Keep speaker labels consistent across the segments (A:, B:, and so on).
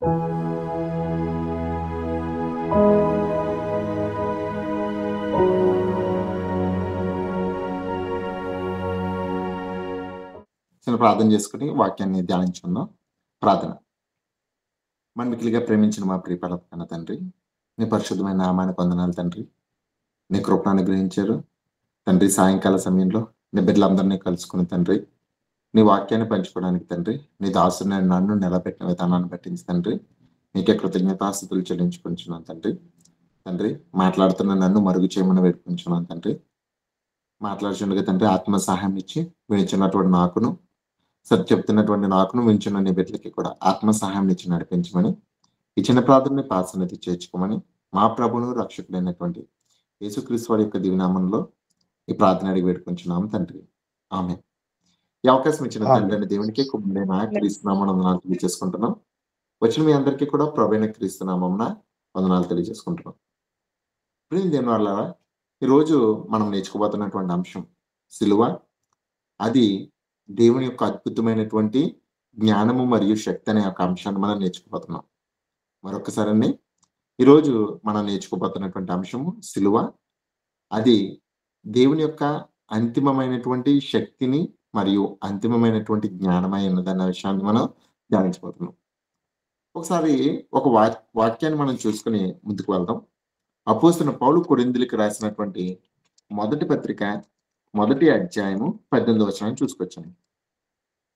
A: చిన్న ప్రార్థన చేసుకొని వాక్యాన్ని ధ్యానించుకుందాం. ప్రార్థన. మిక్కిలిగా ప్రేమించిన మా ప్రియపరమైన తండ్రి, నీ పరిశుద్ధమైన నామానికి వందనాలు తండ్రి. నీ కృపను అనుగ్రహించారు. తండ్రి సాయంకాల సమయంలో నీ బిడ్డలందరినీ కలుసుకుని తండ్రి, నీ వాక్యాన్ని పంచుకోవడానికి తండ్రి, నీ దాసుని నన్ను నిలబెట్టిన విధానాన్ని బట్టించి తండ్రి, నీకే కృతజ్ఞతాస్తుతులు చెల్లించుకుంటున్నాను తండ్రి. తండ్రి మాట్లాడుతున్న నన్ను మరుగు చేయమని వేడుకుంటున్నాను తండ్రి. మాట్లాడుచుండగా తండ్రి ఆత్మ సహాయం ఇచ్చి వినిచినటువంటి నాకును, చెప్తున్నటువంటి నాకును, వింటున్న నీ బిడ్డలకి కూడా ఆత్మ సహాయం ఇచ్చి నడిపించమని, ఈ చిన్న ప్రార్థనని పాసనతి చేర్చుకోమని, మా ప్రభువును రక్షకుడైనటువంటి యేసుక్రీస్తు వారి యొక్క దివ్యనామంలో ఈ ప్రార్థన అడిగి వేడుకుంటున్నాం తండ్రి. ఆమేన్. ఈ అవకాశం ఇచ్చిన తండ్రి అయిన దేవునికి కుమారుడైన క్రీస్తునామమున వందనాలు తెలియజేసుకుంటున్నాం. వచ్చిన మీ అందరికీ కూడా ప్రభువైన క్రీస్తునామమున వందనాలు తెలియజేసుకుంటున్నాం. ప్రియ దేవుని వారలారా, ఈరోజు మనం నేర్చుకోబోతున్నటువంటి అంశం సిలువ. అది దేవుని యొక్క అద్భుతమైనటువంటి జ్ఞానము మరియు శక్తి అనే ఒక అంశాన్ని మనం నేర్చుకోబోతున్నాం. మరొకసారి ఈరోజు మనం నేర్చుకోబోతున్నటువంటి అంశము సిలువ. అది దేవుని యొక్క అంతిమమైనటువంటి శక్తిని మరియు అంతిమమైనటువంటి జ్ఞానమై ఉన్నదన్న విషయాన్ని మనం ధ్యానించబోతున్నాం. ఒకసారి ఒక వాక్యాన్ని మనం చూసుకుని ముందుకు వెళ్దాం. అపోస్తలుడైన పౌలు కొరింథీయులకు రాసినటువంటి మొదటి పత్రిక మొదటి అధ్యాయము 18వ వచనాన్ని చూసుకొచ్చాను.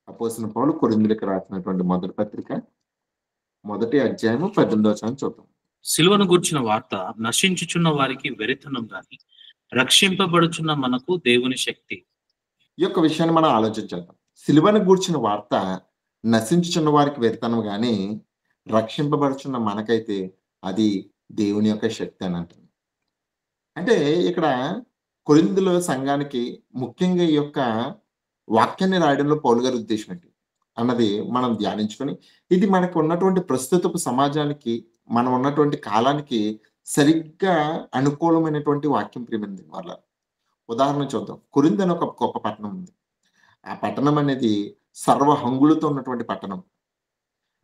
A: అపోస్తలుడైన పౌలు కొరింథీయులకు రాసినటువంటి మొదటి పత్రిక మొదటి అధ్యాయము 18వ వచనాన్ని చూద్దాం.
B: సిలువను గూర్చిన వార్త నశించుచున్న వారికి వెరితనం గాని, రక్షింపబడుచున్న మనకు దేవుని శక్తి.
A: ఈ యొక్క విషయాన్ని మనం ఆలోచించేద్దాం. సిలువను గూర్చిన వార్త నశించుచున్న వారికి వెరితనం గాని, రక్షింపబడుచున్న మనకైతే అది దేవుని యొక్క శక్తి అని అంటుంది. అంటే ఇక్కడ కొరింథీయుల సంఘానికి ముఖ్యంగా ఈ యొక్క వాక్యాన్ని రాయడంలో పౌలు గారి ఉద్దేశం ఏంటి అన్నది మనం ధ్యానించుకొని, ఇది మనకు ఉన్నటువంటి ప్రస్తుతపు సమాజానికి, మనం ఉన్నటువంటి కాలానికి సరిగ్గా అనుకూలమైనటువంటి వాక్యం ప్రియమైనది వాళ్ళ. ఉదాహరణ చూద్దాం. కొరింథు అనే ఒక గొప్ప పట్టణం ఉంది. ఆ పట్టణం అనేది సర్వ హంగులతో ఉన్నటువంటి పట్టణం.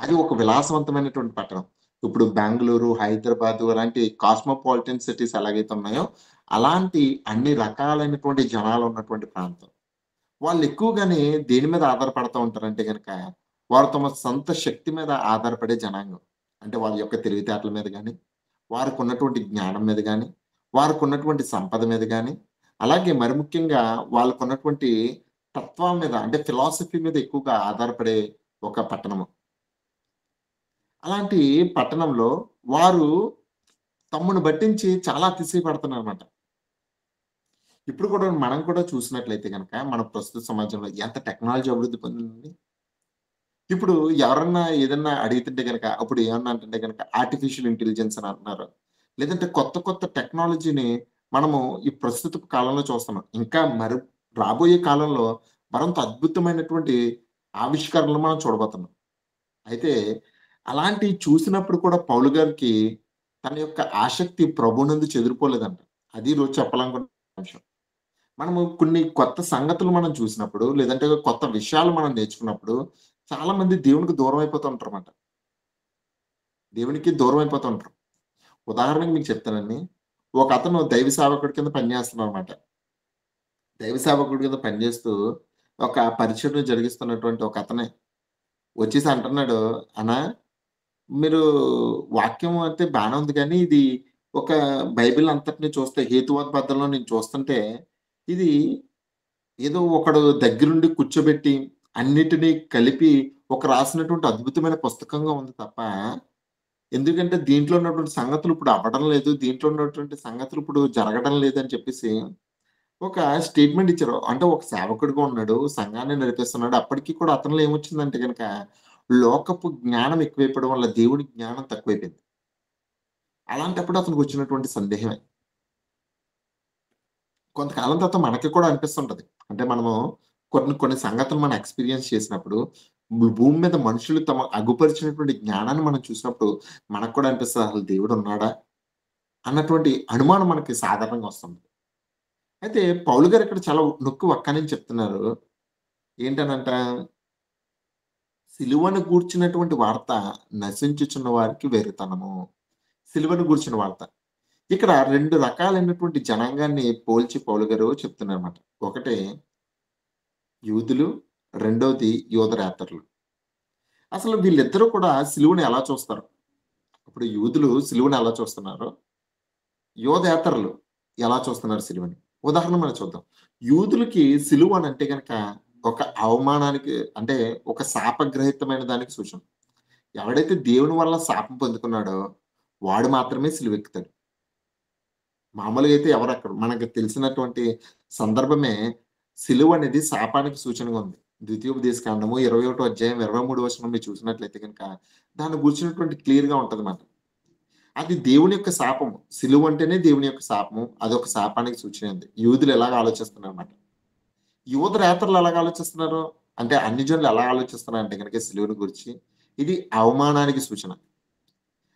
A: అది ఒక విలాసవంతమైనటువంటి పట్టణం. ఇప్పుడు బెంగుళూరు, హైదరాబాదు అలాంటి కాస్మోపాలిటన్ సిటీస్ ఎలాగైతే ఉన్నాయో, అలాంటి అన్ని రకాలైనటువంటి జనాలు ఉన్నటువంటి ప్రాంతం. వాళ్ళు ఎక్కువగానే దేని మీద ఆధారపడతా ఉంటారంటే గనక, వారు తమ సొంత శక్తి మీద ఆధారపడే జనాంగం. అంటే వాళ్ళ యొక్క తెలివితేటల మీద గాని, వారికి ఉన్నటువంటి జ్ఞానం మీద గాని, వారికి ఉన్నటువంటి సంపద మీద గాని, అలాగే మరి ముఖ్యంగా వాళ్ళకున్నటువంటి తత్వం మీద అంటే ఫిలాసఫీ మీద ఎక్కువగా ఆధారపడే ఒక పట్టణము. అలాంటి పట్టణంలో వారు తమ్మును బట్టించి చాలా అతిశయపడుతున్నారన్నమాట. ఇప్పుడు కూడా మనం కూడా చూసినట్లయితే గనక, మన ప్రస్తుత సమాజంలో ఎంత టెక్నాలజీ అభివృద్ధి పొందిందండి. ఇప్పుడు ఎవరన్నా ఏదన్నా అడుగుతుంటే గనక, అప్పుడు ఏమన్నా అంటుంటే గనక ఆర్టిఫిషియల్ ఇంటెలిజెన్స్ అని అంటున్నారు. లేదంటే కొత్త కొత్త టెక్నాలజీని మనము ఈ ప్రస్తుత కాలంలో చూస్తున్నాం. ఇంకా మరి రాబోయే కాలంలో మరింత అద్భుతమైనటువంటి ఆవిష్కరణలు మనం చూడబోతున్నాం. అయితే అలాంటివి చూసినప్పుడు కూడా పౌలు గారికి తన యొక్క ఆసక్తి ప్రభువునందు చెదిరిపోలేదంట. అది ఈరోజు చెప్పాలనుకున్న అంశం. మనము కొన్ని కొత్త సంగతులు మనం చూసినప్పుడు, లేదంటే కొత్త విషయాలు మనం నేర్చుకున్నప్పుడు, చాలా మంది దేవునికి దూరం అయిపోతూ ఉంటారన్నమాట. దేవునికి దూరం అయిపోతూ ఉంటారు. ఉదాహరణకి మీకు చెప్తానండి. ఒక అతను దైవ సేవకుడి కింద పనిచేస్తున్నాడన్నమాట. దైవ సేవకుడి కింద పనిచేస్తూ ఒక పరిచర్య జరిగిస్తున్నటువంటి ఒక అతనే వచ్చేసి అంటున్నాడు, "అన్నా, మీరు వాక్యం అయితే బానే ఉంది కానీ, ఇది ఒక బైబిల్ అంతటిని చూస్తే హేతువాద నేను చూస్తుంటే, ఇది ఏదో ఒకడు దగ్గరుండి కూర్చోబెట్టి, అన్నిటిని కలిపి ఒక రాసినటువంటి అద్భుతమైన పుస్తకంగా ఉంది తప్ప, ఎందుకంటే దీంట్లో ఉన్నటువంటి సంగతులు ఇప్పుడు అవ్వడం లేదు. దీంట్లో ఉన్నటువంటి సంగతులు ఇప్పుడు జరగడం లేదని చెప్పేసి ఒక స్టేట్మెంట్ ఇచ్చారు. అంటే ఒక సేవకుడిగా ఉన్నాడు. సంఘాన్ని నడిపిస్తున్నాడు. అప్పటికి కూడా అతనిలో ఏమొచ్చిందంటే గనక, లోకపు జ్ఞానం ఎక్కువైపోవడం వల్ల దేవుడి జ్ఞానం తక్కువైపోయింది. అలాంటప్పుడు అతనికొచ్చినటువంటి సందేహమే. కొంతకాలం తర్వాత మనకి కూడా అనిపిస్తుంటది. అంటే మనము కొన్ని కొన్ని సంగతులు మనం ఎక్స్‌పీరియన్స్ చేసినప్పుడు, భూమి మీద మనుషులు తమ అగుపరిచినటువంటి జ్ఞానాన్ని మనం చూసినప్పుడు, మనకు కూడా అనిపిస్తది, అసలు దేవుడున్నాడా? అన్నటువంటి అనుమానం మనకి సాధారణంగా వస్తుంది. అయితే పౌలు గారు ఇక్కడ చాలా నొక్కి ఒక్కనించి చెప్తున్నారు. ఏంటనంట, సిలువను గూర్చినటువంటి వార్త నశించుచున్న వారికి వెర్రితనము. సిలువను గూర్చిన వార్త. ఇక్కడ 2 రకాలైనటువంటి జనాంగాన్ని పోల్చి పౌలు గారు చెప్తున్నారన్నమాట. ఒకటి యూదులు, రెండోది యూదరేతరులు. అసలు వీళ్ళిద్దరూ కూడా సిలువను ఎలా చూస్తారు? ఇప్పుడు యూదులు సిలువను ఎలా చూస్తున్నారో, యోధేతరులు ఎలా చూస్తున్నారు సిలువని? ఉదాహరణ మనం చూద్దాం. యూదులకి సిలువ అనంటే గనక ఒక అవమానానికి అంటే ఒక శాపగ్రహితమైన దానికి సూచన. ఎవడైతే దేవుని వల్ల శాపం పొందుకున్నాడో వాడు మాత్రమే సిలువెక్కుతాడు. మామూలుగా అయితే ఎవరెక్కరు. మనకు తెలిసినటువంటి సందర్భమే సిలువ అనేది శాపానికి సూచనగా ఉంది. ద్వితీయోపదేశకాండము 21 అధ్యాయం 23 వచనం మీరు చూసినట్లయితే గనక దాన్ని గూర్చినటువంటి క్లియర్‌గా ఉంటదన్నమాట. అది దేవుని యొక్క శాపము. సిలువ అంటేనే దేవుని యొక్క శాపము. అదొక శాపానికి సూచన ఉంది. యూదులు ఎలాగ ఆలోచిస్తున్నారన్నమాట. యూదరేతరులు ఎలాగ ఆలోచిస్తున్నారు? అంటే అన్ని జనులు ఎలా ఆలోచిస్తున్నారంటే గనక సిలువను గురించి ఇది అవమానానికి సూచన.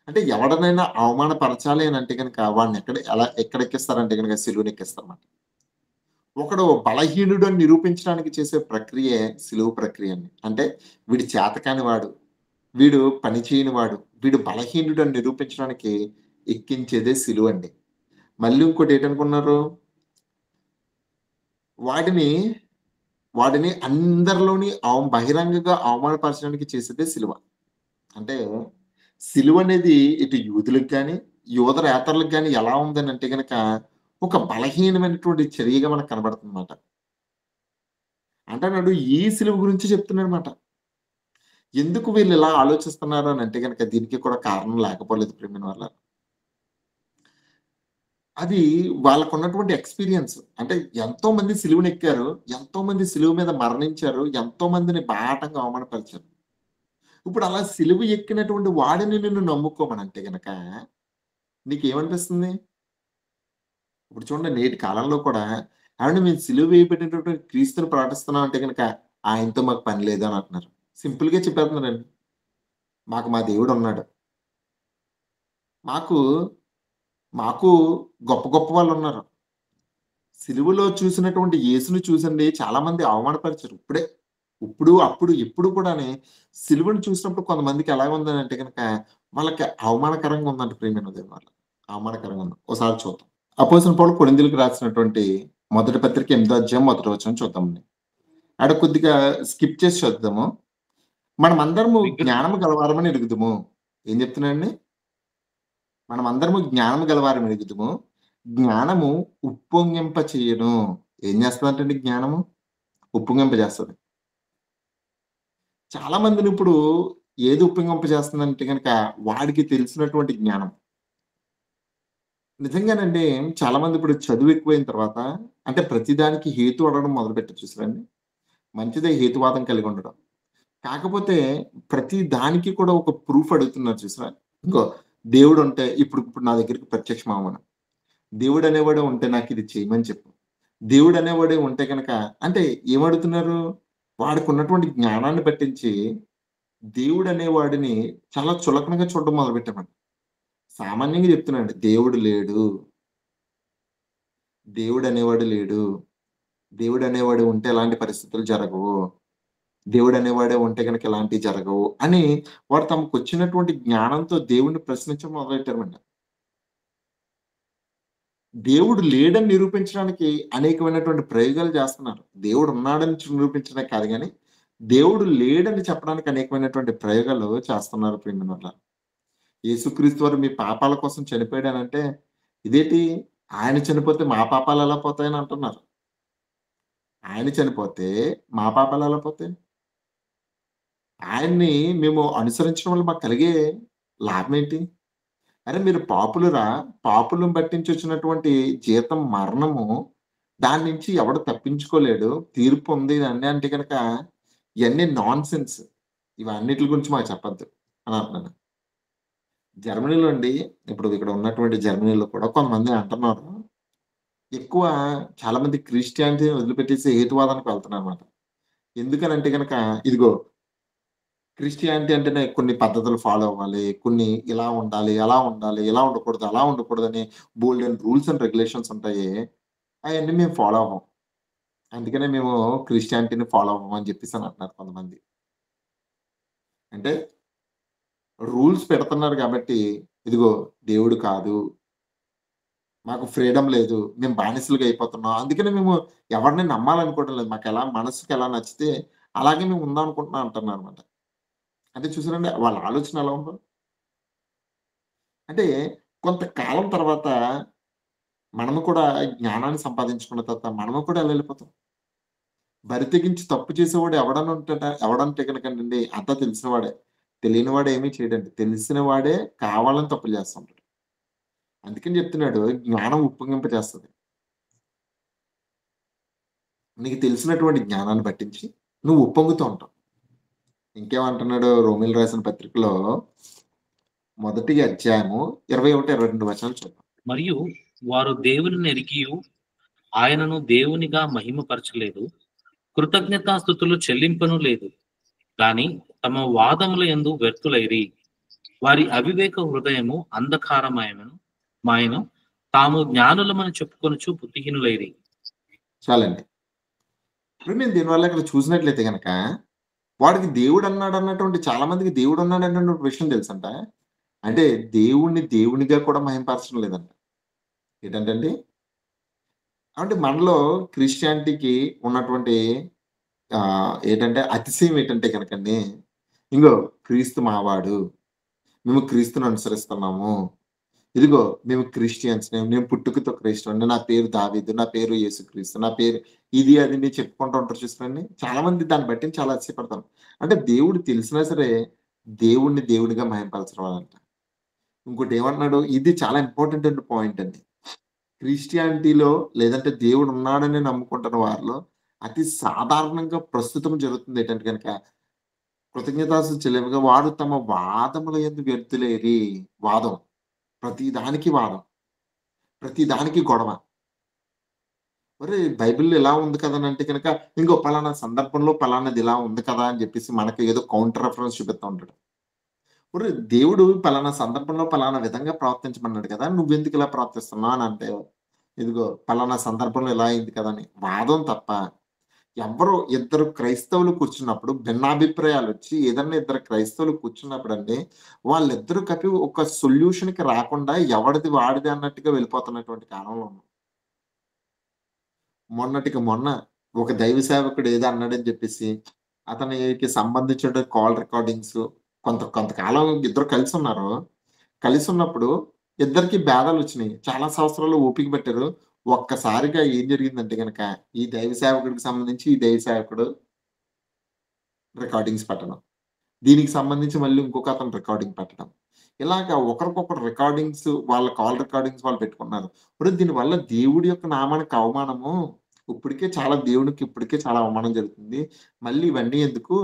A: అంటే ఎవరినైనా అవమానపరచాలి అనంటే గనక వాడిని ఎక్కడెక్కిస్తారంటే గనక సిలువనెక్కిస్తారన్నమాట. ఒకడు బలహీనుడు అని నిరూపించడానికి చేసే ప్రక్రియే సిలువ ప్రక్రియ అండి. అంటే వీడు చేతకాని వాడు, వీడు పని చేయని వాడు, వీడు బలహీనుడు అని నిరూపించడానికి ఎక్కించేదే సిలువండి. మళ్ళీ ఇంకోటి ఏంటనుకున్నారు? వాడిని, వాడిని అందరిలోని బహిరంగంగా అవమానపరచడానికి చేసేదే సిలువ. అంటే సిలువనేది ఇటు యూదులకు గాని, యూదరేతరులకు గాని ఎలా ఉందనంటే గనక ఒక బలహీనమైనటువంటి చర్యగా మనకు కనబడుతుందన్నమాట. అంటేనాడు ఈ సిలువ గురించి చెప్తున్నాడన్నమాట. ఎందుకు వీళ్ళు ఇలా ఆలోచిస్తున్నారు అనంటే గనక దీనికి కూడా కారణం లేకపోలేదు ప్రియమైన వాళ్ళారా. అది వాళ్ళకున్నటువంటి ఎక్స్‌పీరియన్స్. అంటే ఎంతో మంది సిలువనెక్కారు. ఎంతో మంది సిలువ మీద మరణించారు. ఎంతో మందిని బాహాటంగా అవమానపరిచారు. ఇప్పుడు అలా సిలువ ఎక్కినటువంటి వాడిని నిన్ను నమ్ముకోమనంటే గనక నీకేమనిపిస్తుంది? ఇప్పుడు చూడండి నేటి కాలంలో కూడా ఏవండీ మేము సిలువ వేయబడినటువంటి క్రీస్తుని ప్రకటిస్తున్నాం అంటే గనక ఆయనతో మాకు పని లేదు అని అంటున్నారు. సింపుల్‌గా చెప్పేస్తున్నారండి. మాకు మా దేవుడున్నాడు. మాకు, మాకు గొప్ప గొప్ప వాళ్ళున్నారు. సిలువలో చూసినటువంటి యేసుని చూసండి చాలామంది అవమానపరిచారు. అప్పుడు, ఎప్పుడు కూడాని సిలువను చూసినప్పుడు కొంతమందికి ఎలాగుందనంటే గనక వాళ్ళకి అవమానకరంగా ఉందంట ప్రియమైన దేవుని వాళ్ళ. అవమానకరంగా ఉంది. ఓసారి చూద్దాం. అపోస్తలుడు పౌలు కొరింథీయులకు రాసినటువంటి మొదటి పత్రిక 8దో అధ్యాయం మొదటి వచనం చూద్దామండి. ఆడ కొద్దిగా స్కిప్ చేసి చదువుదాము. మనమందరము
B: విగ్ర
A: జ్ఞానము గలవారమని ఎరుగుదుము. ఏం చెప్తున్నాడండి? మనమందరము జ్ఞానము గలవారమని ఎరుగుదుము. జ్ఞానము ఉప్పొంగింప చేయును. ఏం చేస్తదంటండి జ్ఞానము? ఉప్పొంగింపజేస్తది. చాలా మందిని ఇప్పుడు ఏది ఉప్పొంగింపజేస్తుందంటే గనక వాడికి తెలిసినటువంటి జ్ఞానం. నిజంగానండి చాలా మంది ఇప్పుడు చదువు ఎక్కువైన తర్వాత అంటే ప్రతిదానికి హేతు అడగడం మొదలుపెట్టారు చూసారండి. మంచిదే హేతువాదం కలిగి ఉండడం. కాకపోతే ప్రతి దానికి కూడా ఒక ప్రూఫ్ అడుగుతున్నారు చూసారా? ఇగో దేవుడుంటే ఇప్పుడు నా దగ్గరికి ప్రత్యక్షం అవ్వమను. దేవుడనేవాడే ఉంటే నాకిది చేయమని చెప్పు. దేవుడనేవాడే ఉంటే గనక అంటే ఏమడుగుతున్నారు? వాడికున్నటువంటి జ్ఞానాన్ని పట్టించి దేవుడనేవాడిని చాలా చులకనగా చూడడం మొదలుపెట్టామండి. సామాన్యంగా చెప్తున్నానండి. దేవుడు లేడు. దేవుడనేవాడు లేడు. దేవుడనేవాడు ఉంటే ఎలాంటి పరిస్థితులు జరగవు. దేవుడనేవాడే ఉంటే గనక ఇలాంటియి జరగవు అని వారు తమకొచ్చినటువంటి జ్ఞానంతో దేవుడిని ప్రశ్నించడం మొదలెట్టారండి. దేవుడు లేడని నిరూపించడానికి అనేకమైనటువంటి ప్రయోగాలు చేస్తున్నారు. దేవుడున్నాడని నిరూపించడానికి కాదు గానీ, దేవుడు లేడని చెప్పడానికి అనేకమైనటువంటి ప్రయోగాలు చేస్తున్నారు ప్రియమైనోళ్ళ. యేసుక్రీస్తు వారు మీ పాపాల కోసం చనిపోయాడనంటే, ఇదేంటి ఆయన చనిపోతే మా పాపాలెలా పోతాయని అంటున్నారు. ఆయన చనిపోతే మా పాపాలెలా పోతాయి? ఆయన్ని మేము అనుసరించడం వల్ల మాకు కలిగే లాభమేంటి? అరే మీరు పాపులురా, పాపులను బట్టించొచ్చినటువంటి జీతం మరణము. దాని నుంచి ఎవడు తప్పించుకోలేడు. తీర్పు ఉంది అని అంటే గనక ఇయన్నీ నాన్‌సెన్స్. ఇవన్నిట్లి గురించి మాకు చెప్పొద్దు అని అంటున్నాను. జర్మనీలో అండి ఇప్పుడు ఇక్కడ ఉన్నటువంటి జర్మనీలో కూడా కొంతమంది అంటున్నారు. ఎక్కువ చాలా మంది క్రిస్టియానిటీని వదిలిపెట్టేసి హేతువాదానికి వెళ్తున్నారన్నమాట. ఎందుకనంటే గనక ఇదిగో క్రిస్టియానిటీ అంటేనే కొన్ని పద్ధతులు ఫాలో అవ్వాలి. కొన్ని ఇలా ఉండాలి, అలా ఉండాలి, ఇలా ఉండకూడదు, అలా ఉండకూడదని బోలెడన్ని రూల్స్ అండ్ రెగ్యులేషన్స్ ఉంటాయి. అయన్నీ మేము ఫాలో అవ్వం. అందుకనే మేము క్రిస్టియానిటీని ఫాలో అవ్వం అని చెప్పేసని అంటున్నారు కొంతమంది. అంటే రూల్స్ పెడుతున్నారు కాబట్టి, ఇదిగో దేవుడు కాదు, మాకు ఫ్రీడమ్ లేదు, మేము బానిసలుగా అయిపోతున్నాం. అందుకనే మేము ఎవరిని నమ్మాలనుకోవడం లేదు. మాకెలా మనసుకి ఎలా నచ్చితే అలాగే మేము ఉందాం అనుకుంటున్నాం అంటున్నారనమాట. అంటే చూసారండి వాళ్ళ ఆలోచన ఎలా ఉందో? అంటే కొంతకాలం తర్వాత మనము కూడా జ్ఞానాన్ని సంపాదించుకున్న తర్వాత మనము కూడా ఎలా ఎళ్ళిపోతాం. బరి తెగించి తప్పు చేసేవాడు ఎవడంటే గనకండండి అంతా తెలిసిన వాడే. తెలియని వాడు ఏమీ చేయడండి. తెలిసిన వాడే కావాలని తప్పులు చేస్తుంటాడు. అందుకని చెప్తున్నాడు జ్ఞానం ఉప్పొంగింపజేస్తది. నీకు తెలిసినటువంటి జ్ఞానాన్ని పట్టించి నువ్వు ఉప్పొంగుతూ ఉంటావు. ఇంకేమంటున్నాడు రోమీయులు రాసిన పత్రికలో మొదటి అధ్యాయము 21, 22 వచనాలు చూద్దాం.
B: మరియు వారు దేవునిని ఎరిగియు ఆయనను దేవునిగా మహిమపరచలేదు, కృతజ్ఞతాస్థుతులు చెల్లింపను లేదు, గాని తమ వాదముల యందు వ్యర్థులైరి. వారి అవివేక హృదయము అంధకారమయమును మాయను, తాము జ్ఞానులమని చెప్పుకొనుచు బుద్ధిహీనులైరి.
A: చాలండి. ఇప్పుడు నేను దీనివల్ల ఇక్కడ చూసినట్లయితే గనక వాడికి దేవుడన్నాడన్నటువంటి చాలా మందికి దేవుడున్నాడన్నటువంటి విషయం తెలుసంట. అంటే దేవుడిని దేవునిగా కూడా మహిమపరచడం లేదంట. ఏంటంటండి? అంటే మనలో క్రిస్టియానిటీకి ఉన్నటువంటి ఏంటంటే అతిశయం ఏంటంటే గనకండి, ఇంగో క్రీస్తు మావాడు. మేము క్రీస్తుని అనుసరిస్తున్నాము. ఇదిగో మేము క్రిస్టియన్స్‌ని. నేను పుట్టుకతో క్రైస్తవుడిని. నా పేరు దావీదు. నా పేరు యేసుక్రీస్తు. నా పేరు ఇది అది అని చెప్పుకుంటూ ఉంటారు చూసారండి. చాలా మంది దాన్ని బట్టి చాలా అతిశయపడతారు. అంటే దేవుడు తెలిసినా సరే దేవుడిని దేవుడిగా మహిమపరచడం అంట. ఇంకోటి ఏమంటున్నాడు ఇది చాలా ఇంపార్టెంట్ అయిన పాయింట్ అండి. క్రిస్టియానిటీలో లేదంటే దేవుడు ఉన్నాడని నమ్ముకుంటున్న వారిలో అతి సాధారణంగా ప్రస్తుతం జరుగుతుంది ఏంటంటే గనక కృతజ్ఞతాస్తుతులు చెల్లింపగా వారు తమ వాదముల యందు వ్యర్థులేరి. వాదం. ప్రతి దానికి వాదం. ప్రతి దానికి గొడవ. ఒరేయ్! బైబిల్‌లో ఇలా ఉంది కదా! అని అంటే గనక, ఇంగో పలానా సందర్భంలో పలానాది ఇలా ఉంది కదా! అని చెప్పేసి మనకి ఏదో కౌంటర్ రిఫరెన్స్ చూపిస్తా ఉంటాడు. ఒరేయ్! దేవుడు పలానా సందర్భంలో పలానా విధంగా ప్రవర్తించమన్నాడు కదా! నువ్వెందుకు ఇలా ప్రవర్తిస్తున్నావు అని అంటే, ఇదిగో పలానా సందర్భంలో ఇలా అయింది కదా! అని వాదం తప్ప, ఎవ్వరు ఇద్దరు క్రైస్తవులు కూర్చున్నప్పుడు భిన్నాభిప్రాయాలొచ్చి ఏదన్నా ఇద్దరు క్రైస్తవులు కూర్చున్నప్పుడండి, వాళ్ళిద్దరూ కలిపి ఒక సొల్యూషన్‌కి రాకుండా ఎవడిది వాడిదే అన్నట్టుగా వెళ్ళిపోతున్నటువంటి కాలంలో ఉన్నాం. మొన్నటికి మొన్న ఒక దైవ సేవకుడు ఏదో అన్నాడని చెప్పేసి, అతనికి సంబంధించిన కాల్ రికార్డింగ్స్ కొంతకాలం ఇద్దరు కలిసున్నారు. కలిసున్నప్పుడు ఇద్దరికీ భేదాలొచ్చినియి. చాలా సంవత్సరాలు ఓపిక పట్టారు. ఒక్కసారిగా ఏం జరిగిందంటే గనక, ఈ దైవ సేవకుడికి సంబంధించి ఈ దైవ సేవకుడు రికార్డింగ్స్ పెట్టడం. దీనికి సంబంధించి మళ్ళీ ఇంకొక అతను రికార్డింగ్ పెట్టడం. ఇలాగా ఒకరికొకరు రికార్డింగ్స్ వాళ్ళ కాల్ రికార్డింగ్స్ వాళ్ళు పెట్టుకున్నారు. ఇప్పుడు దీనివల్ల దేవుడి యొక్క నామానికి అవమానము. దేవుడికి ఇప్పటికే చాలా అవమానం జరుగుతుంది. మళ్ళీ ఇవన్నీ ఎందుకు?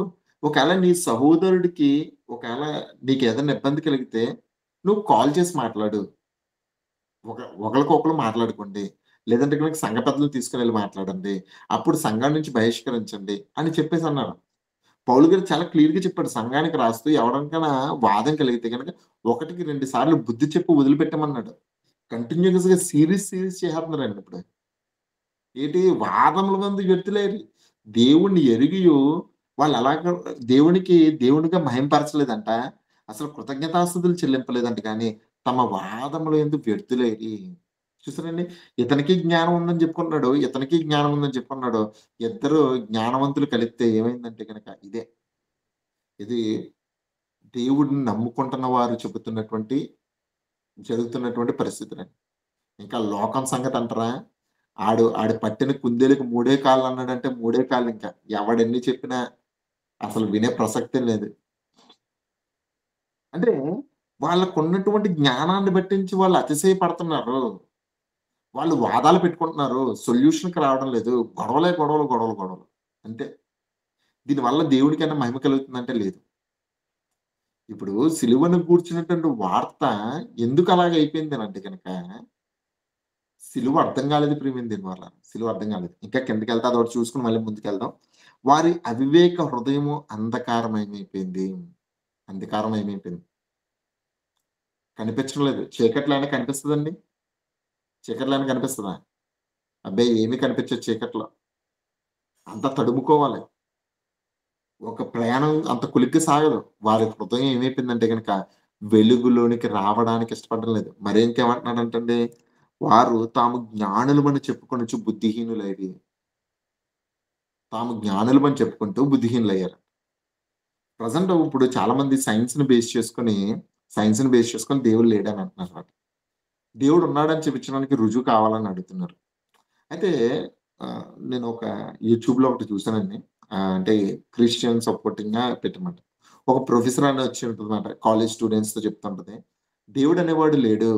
A: ఒకేళ నీ సహోదరుడికి ఒకేళ నీకేదైనా ఇబ్బంది కలిగితే నువ్వు కాల్ చేసి మాట్లాడు. ఒకళ్ళకొకళ్ళు మాట్లాడుకోండి. లేదంటే గనుక సంఘ పెద్దలని తీసుకొనెళ్లి మాట్లాడండి. అప్పుడు సంఘం నుంచి బహిష్కరించండి అని చెప్పేసన్నారు. పౌలు గారు చాలా క్లియర్‌గా చెప్పాడు. సంఘానికి రాస్తూ ఎవరికైనా వాదం కలిగితే గనక 1కి 2 సార్లు బుద్ధి చెప్పి వదిలిపెట్టమన్నాడు. కంటిన్యూయస్‌గా సీరీస్ చేసేస్తున్నారండి ఇప్పుడు. వాదముల మందు వ్యర్థులేరి. దేవుణ్ణి ఎరిగియు వాళ్ళెలాగా దేవునికి దేవునిగా మహిమపరచలేదంట. అసలు కృతజ్ఞతాస్తుతులు చెల్లింపలేదంట గానీ, తమ వాదముల యందు వ్యర్థులేరి. చూసారండి? ఇతనికి జ్ఞానం ఉందని చెప్పుకున్నాడు. ఇతనికి జ్ఞానం ఉందని చెప్పుకున్నాడు. ఇద్దరు జ్ఞానవంతులు కలిపితే ఏమైందంటే గనక ఇదే. ఇది దేవుడిని నమ్ముకుంటున్న వారు చెబుతున్నటువంటి జరుగుతున్నటువంటి పరిస్థితులండి. ఇంకా లోకం సంగతంటారా? ఆడు పట్టిన కుందేలుకి మూడే కాళ్ళన్నాడంటే మూడే కాళ్ళింక. ఎవడెన్ని చెప్పినా అసలు వినే ప్రసక్తే లేదు. అంటే వాళ్ళకున్నటువంటి జ్ఞానాన్ని బట్టించి వాళ్ళు అతిశయపడుతున్నారు. వాళ్ళు వాదాలు పెట్టుకుంటున్నారు. సొల్యూషన్‌కి రావడం లేదు. గొడవలే గొడవలు, గొడవలు, గొడవలు. అంతే. దీనివల్ల దేవుడికైనా మహిమ కలుగుతుందంటే లేదు. ఇప్పుడు సిలువను గూర్చినటువంటి వార్త ఎందుకు అలాగయిపోయిందనంటే గనక సిలువ అర్థం కాలేదు ప్రియమైన దీనివల్ల. సిలువ అర్థం కాలేదు. ఇంకా కిందకెళ్తే అదొకటి చూసుకొని మళ్ళీ ముందుకెళ్దాం. వారి అవివేక హృదయము అంధకారమయమైపోయింది. అంధకారమయమైపోయింది. కనిపించడం లేదు. చీకట్లో ఏమైనా కనిపిస్తదండి? చీకట్లో ఏమైనా కనిపిస్తదా? అబ్బే! ఏమీ కనిపించదు చీకట్లో. అంతా తడుముకోవాలి. ఒక ప్రయాణం అంత కులిగ్గా సాగదు. వారి హృదయం ఏమైపోయిందంటే గనక వెలుగులోనికి రావడానికి ఇష్టపడడం లేదు. మరి ఇంకేమంటున్నాడంటండి, వారు తాము జ్ఞానులమని చెప్పుకొనుచు బుద్ధిహీనులైరి. తాము జ్ఞానులమని చెప్పుకుంటూ బుద్ధిహీనులయ్యారు. ప్రెజెంట్ ఇప్పుడు చాలామంది సైన్స్‌ని బేస్ చేసుకొని దేవుడు లేడని అంటున్నారు. దేవుడు ఉన్నాడని చూపించడానికి రుజువు కావాలని అడుగుతున్నారు. అయితే నేను ఒక యూట్యూబ్‌లో ఒకటి చూసానండి. అంటే క్రిస్టియన్ సపోర్టింగ్‌గా పెట్టనమాట. ఒక ప్రొఫెసర్ అని వచ్చి ఉంటదన్నమాట. కాలేజ్ స్టూడెంట్స్‌తో చెప్తుంటది. దేవుడనేవాడు లేడు.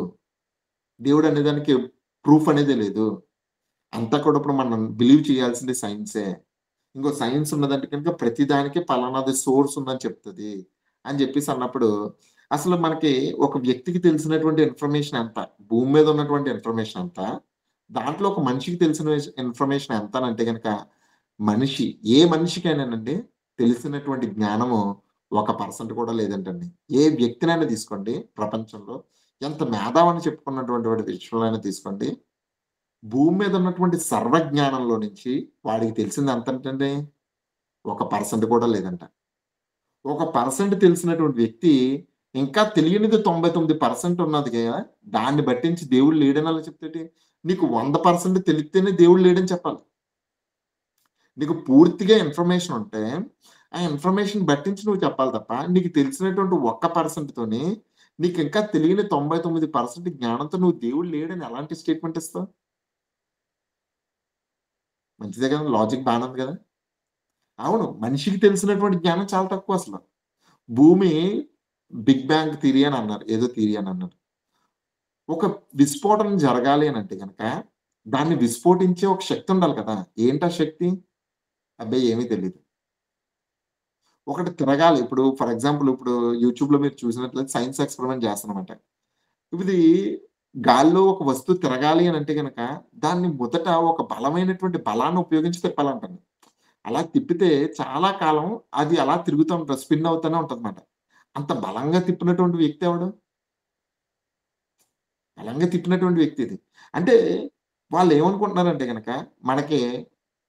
A: దేవుడనేదానికి ప్రూఫ్ అనేదే లేదు. అంతా కూడా ఇప్పుడు మనం బిలీవ్ చేయాల్సింది సైన్సే. ఇంకో సైన్స్ ఉన్నదంటే కనుక ప్రతి దానికి పలానాది సోర్స్ ఉందని చెప్తది. అని జెప్పేసి అన్నప్పుడు, అసలు మనకి ఒక వ్యక్తికి తెలిసినటువంటి ఇన్ఫర్మేషన్ ఎంత? భూమి మీద ఉన్నటువంటి ఇన్ఫర్మేషన్ ఎంత? దాంట్లో ఒక మనిషికి తెలిసిన ఇన్ఫర్మేషన్ ఎంత అనంటే గనక, మనిషి ఏ మనిషికైనానండి తెలిసినటువంటి జ్ఞానము 1% కూడా లేదంటండి. ఏ వ్యక్తినైనా తీసుకోండి ప్రపంచంలో, ఎంత మేధావని చెప్పుకున్నటువంటి వాడి విషయంలో అయినా తీసుకోండి, భూమి మీద ఉన్నటువంటి సర్వజ్ఞానంలో నుంచి వాడికి తెలిసింది ఎంతంటండి? 1% కూడా లేదంట. ఒక పర్సెంట్ తెలిసినటువంటి వ్యక్తి, ఇంకా తెలియనిది 99% ఉన్నది గదా! దాన్ని బట్టించి దేవుడు లేడని ఎలా చెప్తాడు? నీకు 100% తెలిత్తేనే దేవుడు లేడని చెప్పాలి. నీకు పూర్తిగా ఇన్ఫర్మేషన్ ఉంటే, ఆ ఇన్ఫర్మేషన్ బట్టించి నువ్వు చెప్పాలి తప్ప, నీకు తెలిసినటువంటి ఒక్క పర్సెంట్ తోని, నీకింకా తెలియని 99% జ్ఞానంతో నువ్వు దేవుడు లేడని ఎలాంటి స్టేట్‌మెంట్ ఇస్తావు? మంచిదే కదా! లాజిక్ బానే ఉంది గదా! అవును. మనిషికి తెలిసినటువంటి జ్ఞానం చాలా తక్కువసల. భూమి బిగ్ బ్యాంగ్ థియరీ అని అన్నారు. ఏదో థియరీ అని అన్నారు. ఒక విస్ఫోటనం జరగాలి అనంటే గనక, దాన్ని విస్ఫోటించే ఒక శక్తి ఉండాలి కదా! ఏంటా శక్తి? అబ్బే! ఏమీ తెలీదు. ఒకటి తిరగాలి. ఇప్పుడు ఫర్ ఎగ్జాంపుల్ ఇప్పుడు యూట్యూబ్‌లో మీరు చూసినట్లయితే సైన్స్ ఎక్స్‌పెరిమెంట్ చేస్తన్నమాట. ఇది గాల్లో ఒక వస్తువు తిరగాలి అనంటే గనక, దాన్ని మొదట ఒక బలమైనటువంటి బలాన్ని ఉపయోగించి తిప్పాలంటండి. అలా తిప్పితే చాలా కాలం అది అలా తిరుగుతూ ఉంటది. స్పిన్ అవుతూనే ఉంటదన్నమాట. అంత బలంగా తిప్పినటువంటి వ్యక్తి ఎవడు? బలంగా తిప్పినటువంటి వ్యక్తి ఇది. అంటే వాళ్ళేమనుకుంటున్నారంటే గనక, మనకి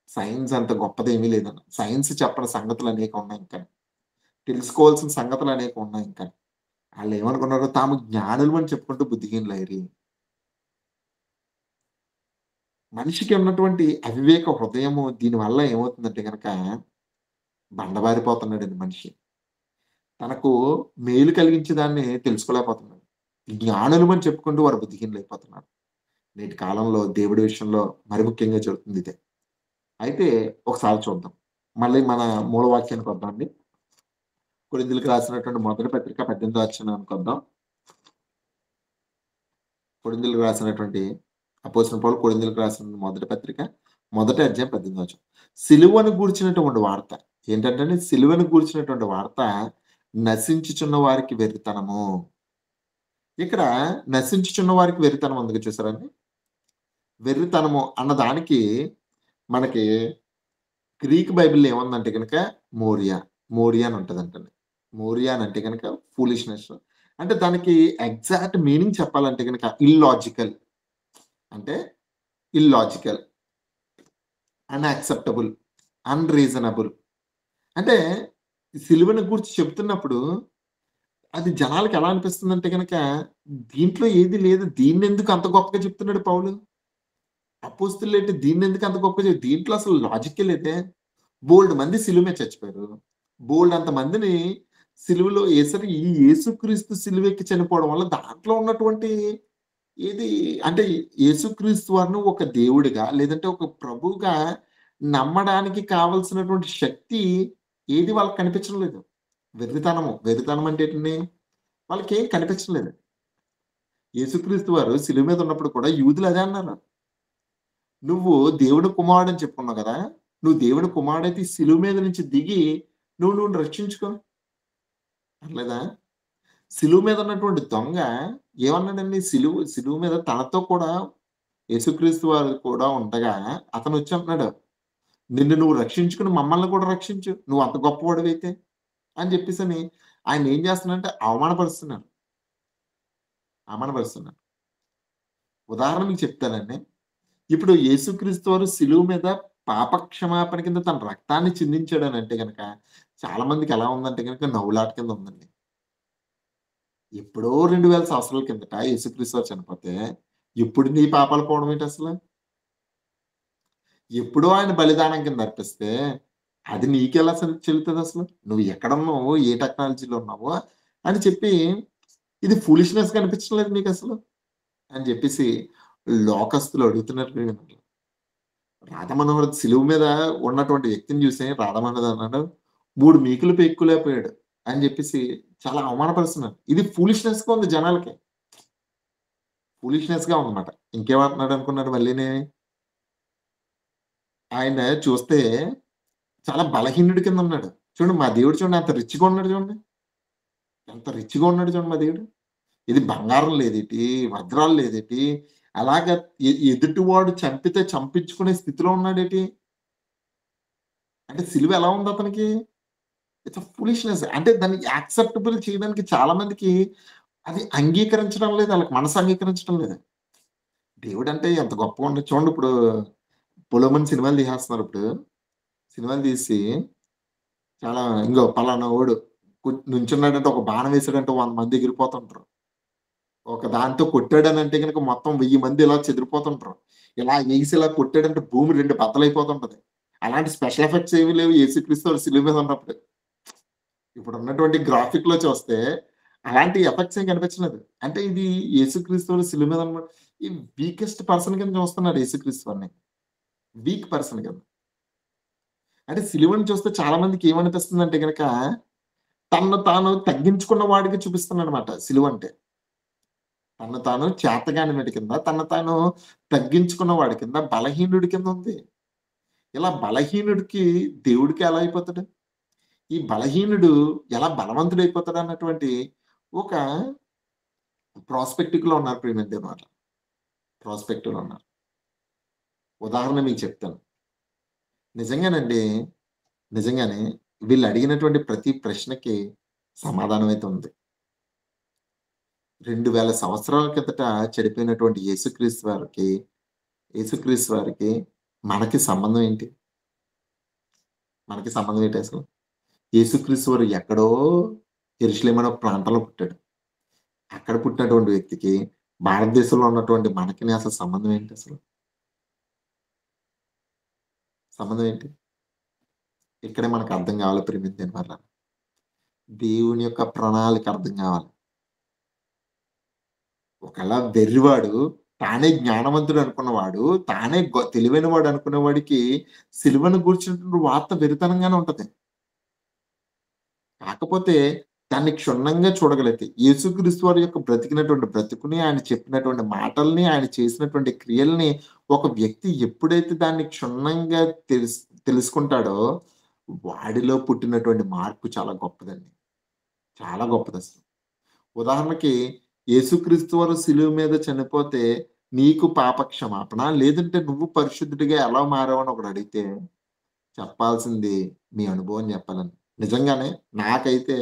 A: సైన్స్ అంత గొప్పదేమీ లేదన్న. సైన్స్ చెప్పని సంగతులు అనేకం ఉన్నాయి ఇంకా. తెలుసుకోవాల్సిన సంగతులు అనేకం ఉన్నాయి ఇంకా. ఆళ్ళేమనుకున్నారు తాము జ్ఞానులమని చెప్పుకుంటూ బుద్ధిహీనులైరి. మనిషికి ఉన్నటువంటి అవివేక హృదయము దీనివల్ల ఏమవుతుందంటే గనక బండబారిపోతున్నాడండి మనిషి. తనకు మేలు కలిగించే దాన్ని తెలుసుకోలేకపోతున్నాడు. జ్ఞానులమని చెప్పుకుంటూ వారు బుద్ధిహీనులైపోతున్నారు. నేటి కాలంలో దేవుడి విషయంలో మరి ముఖ్యంగా జరుగుతుంది ఇదే. అయితే ఒకసారి చూద్దాం. మళ్ళీ మన మూల వాక్యానికి వద్దామండి. కొరింథీయులకు రాసినటువంటి మొదటి పత్రిక 18వ అధ్యాయానికి వద్దాం. కొరింథీయులకు రాసినటువంటి అపోస్తలుడు పౌలు కొరింథీయులకు రాసిన మొదటి పత్రిక, మొదటి అధ్యాయం 18వ వచనం. సిలువను గూర్చినటువంటి వార్త ఏంటంటేండి, సిలువను గూర్చినటువంటి వార్త నశించుచున్న వారికి వెర్రితనము. ఇక్కడ నశించుచున్న వారికి వెర్రితనం ఉంది చూసారండి? వెర్రితనము అన్న దానికి మనకి గ్రీక్ బైబిల్‌లో ఏముందంటే గనక మోరియా. మోరియా అని ఉంటదంటండి. మోరియా అని అంటే గనక ఫూలిష్‌నెస్. అంటే దానికి ఎగ్జాక్ట్ మీనింగ్ చెప్పాలంటే గనక ఇల్లాజికల్. అంటే ఇల్లాజికల్, అన్‌యాక్సెప్టబుల్, అన్‌రీజనబుల్. అంటే సిలువను గూర్చి చెప్తున్నప్పుడు అది జనాలకి ఎలా అనిపిస్తుందంటే గనక దీంట్లో ఏది లేదు. దీన్నెందుకు అంత గొప్పగా చెప్తున్నాడు పౌలు? అపోస్తులేంటి దీన్నెందుకు అంత గొప్పగా దీంట్లో అసలు లాజిక్కే లేదే. బోలెడు మంది సిలువ మీద చచ్చిపోయారు. బోలెడంత మందిని సిలువలో ఏసరి ఈ యేసుక్రీస్తు సిలువెక్కి చనిపోవడం వల్ల దాంట్లో ఉన్నటువంటి ఏది అంటే యేసుక్రీస్తు వారిని ఒక దేవుడిగా లేదంటే ఒక ప్రభువుగా నమ్మడానికి కావాల్సినటువంటి శక్తి ఏది వాళ్ళకి కనిపించడం లేదు. వెర్రితనము. వెర్రితనం అంటే ఏంటండి? వాళ్ళకేం కనిపించడం లేదు. యేసుక్రీస్తు వారు సిలువ మీద ఉన్నప్పుడు కూడా యూదులు అదే అన్నారు. నువ్వు దేవుడి కుమారుడని చెప్పుకున్నావు గదా! నువ్వు దేవుడి కుమారుడైతే ఈ సిలువ మీద నుంచి దిగి నువ్వు రక్షించుకో అనలేదా? సిలువ మీద ఉన్నటువంటి దొంగ ఏమన్నాడండి? సిలువ మీద తనతో కూడా యేసుక్రీస్తు వారు కూడా ఉండగా అతనొచ్చి అంటున్నాడు, "నిన్ను నువ్వు రక్షించుకొని మమ్మల్ని కూడా రక్షించు. నువ్వు అంత గొప్పవాడివైతే" అని చెప్పేసని ఆయన్నేం చేస్తున్నాడంటే అవమానపరుస్తున్నారు. అవమానపరుస్తున్నారు. ఉదాహరణ మీకు చెప్తానండి. ఇప్పుడు యేసుక్రీస్తు వారు సిలువ మీద పాప క్షమాపణ కింద తన రక్తాన్ని చిందించాడనంటే గనక, చాలా మందికి ఎలా ఉందంటే గనుక నవ్వులాట కింద ఉందండి. ఎప్పుడో 2000 సంవత్సరాల కిందట యేసుక్రీస్తు వారు చనిపోతే, ఇప్పుడు నీ పాపాలు పోవడం ఏంటసల? ఎప్పుడో ఆయన బలిదానం కింద అర్పిస్తే, అది నీకెలా చెల్లుతదసలు? నువ్వు ఎక్కడున్నావు? ఏ టెక్నాలజీలో ఉన్నావు? అని చెప్పి, ఇది ఫూలిష్‌నెస్‌గా అనిపించడం లేదు మీకసలు? అని జెప్పేసి లోకస్తులు అడుగుతున్నారు కదండీ. రాధమనోహర్ శిలువ మీద ఉన్నటువంటి వ్యక్తిని చూసి రాధమనోహర్ అన్నాడు, 3 మీకులు పెక్కులేకపోయాడు అని జెప్పేసి చాలా అవమానపరుస్తున్నారు. ఇది ఫూలిష్‌నెస్‌గా ఉంది జనాలకి. ఫూలిష్‌నెస్‌గా ఉందన్నమాట. ఇంకేమంటున్నాడనుకున్నారు మళ్ళీని? ఆయన చూస్తే చాలా బలహీనుడి కింద ఉన్నాడు. చూడండి మా దేవుడు చూడండి ఎంత రిచ్‌గా ఉన్నాడు చూడండి. ఎంత రిచ్‌గా ఉన్నాడు చూడండి మా దేవుడు. ఇది బంగారం లేదేటి, వజ్రాలు లేదేటి, అలాగా ఎదుటివాడు చంపితే చంపించుకునే స్థితిలో ఉన్నాడేటి? అంటే సిలువ ఎలా ఉంది అతనికి? It's a foolishness. అంటే దాన్ని యాక్సెప్టబుల్ చేయడానికి చాలా మందికి అది అంగీకరించడం లేదు. ఆళ్ళకి మనసు అంగీకరించడం లేదు. దేవుడంటే ఎంత గొప్పగా ఉండదు. చూడండి ఇప్పుడు 'పొలోమన్' సినిమాలు తీసేస్తున్నారు ఇప్పుడు. సినిమాలు తీసి చాలా ఇంగో పలానా వోడు నుంచున్నాడంటే ఒక బాణం వేసాడంటే 100 మంది ఎగిరిపోతుంటారు. ఒక దాంతో కొట్టాడనంటే గనక మొత్తం 1000 మంది ఇలా చెదిరిపోతుంటారు. ఇలా ఎగిసి ఇలా కొట్టాడంటే భూమి 2 బద్దలైపోతుంటది. అలాంటి స్పెషల్ ఎఫెక్ట్స్ ఏమి లేవు యేసుక్రీస్తు వారు శిలువ మీద ఉన్నప్పుడు. ఇప్పుడున్నటువంటి గ్రాఫిక్‌లో చూస్తే అలాంటి ఎఫెక్ట్స్ ఏం కనిపించలేదు. అంటే ఇది యేసుక్రీస్తు వారు శిలువ మీద ఉన్న ఈ వీకెస్ట్ పర్సన్ కింద చూస్తున్నారు యేసుక్రీస్తు వారిని. వీక్ పర్సన్ కింద. అంటే సిలువను చూస్తే చాలా మందికి ఏమనిపిస్తుందంటే గనక తనను తాను తగ్గించుకున్న వాడికి చూపిస్తున్నాడన్నమాట సిలువంటే. తనను తాను చేతగానివాడి కింద, తనను తాను తగ్గించుకున్న వాడి కింద, బలహీనుడి కింద ఉంది. ఇలా బలహీనుడికి దేవుడికి ఎలా అయిపోతాడు? ఈ బలహీనుడు ఎలా బలవంతుడైపోతాడన్నటువంటి ఒక ప్రాస్పెక్టివ్‌లో ఉన్నారు ప్రియమైన దేవుని వాళ్ళ. ప్రాస్పెక్టివ్‌లో ఉన్నారు. ఉదాహరణ మీకు చెప్తాను. నిజంగానండి, నిజంగానే వీళ్ళు అడిగినటువంటి ప్రతి ప్రశ్నకి సమాధానం అయితే ఉంది. 2000 సంవత్సరాల కిందట చెడిపోయినటువంటి యేసుక్రీస్తు వారికి మనకి సంబంధం ఏంటి? మనకి సంబంధం ఏంటి అసలు? యేసుక్రీస్తు వారు ఎక్కడో యెరూషలేం అనే ఒక ప్రాంతంలో పుట్టాడు. అక్కడ పుట్టినటువంటి వ్యక్తికి భారతదేశంలో ఉన్నటువంటి మనకిని అసలు సంబంధం ఏంటి అసలు? సంబంధం ఏంటి? ఇక్కడే మనకు అర్థం కావాలి ప్రియమైన దేవుని వాళ్ళ. దేవుని యొక్క ప్రణాళిక అర్థం కావాలి. ఒకవేళ వెర్రివాడు తానే జ్ఞానవంతుడు అనుకున్నవాడు, తానే తెలివైన వాడు అనుకునేవాడికి సిలువను గూర్చినటువంటి వార్త వెర్రితనంగానే ఉంటది. కాకపోతే దాన్ని క్షుణ్ణంగా చూడగలిగితే యేసుక్రీస్తు వారి యొక్క బ్రతికినటువంటి బ్రతుకుని, ఆయన చెప్పినటువంటి మాటల్ని, ఆయన చేసినటువంటి క్రియల్ని ఒక వ్యక్తి ఎప్పుడైతే దాన్ని క్షుణ్ణంగా తెలుసుకుంటాడో, వాడిలో పుట్టినటువంటి మార్పు చాలా గొప్పదండి. చాలా గొప్పదసలు. ఉదాహరణకి యేసుక్రీస్తు వారు శిలువ మీద చనిపోతే నీకు పాప క్షమాపణ, లేదంటే నువ్వు పరిశుద్ధుడిగా ఎలా మారావని ఒకడడిగితే చెప్పాల్సింది మీ అనుభవం చెప్పాలండి. నిజంగానే నాకైతే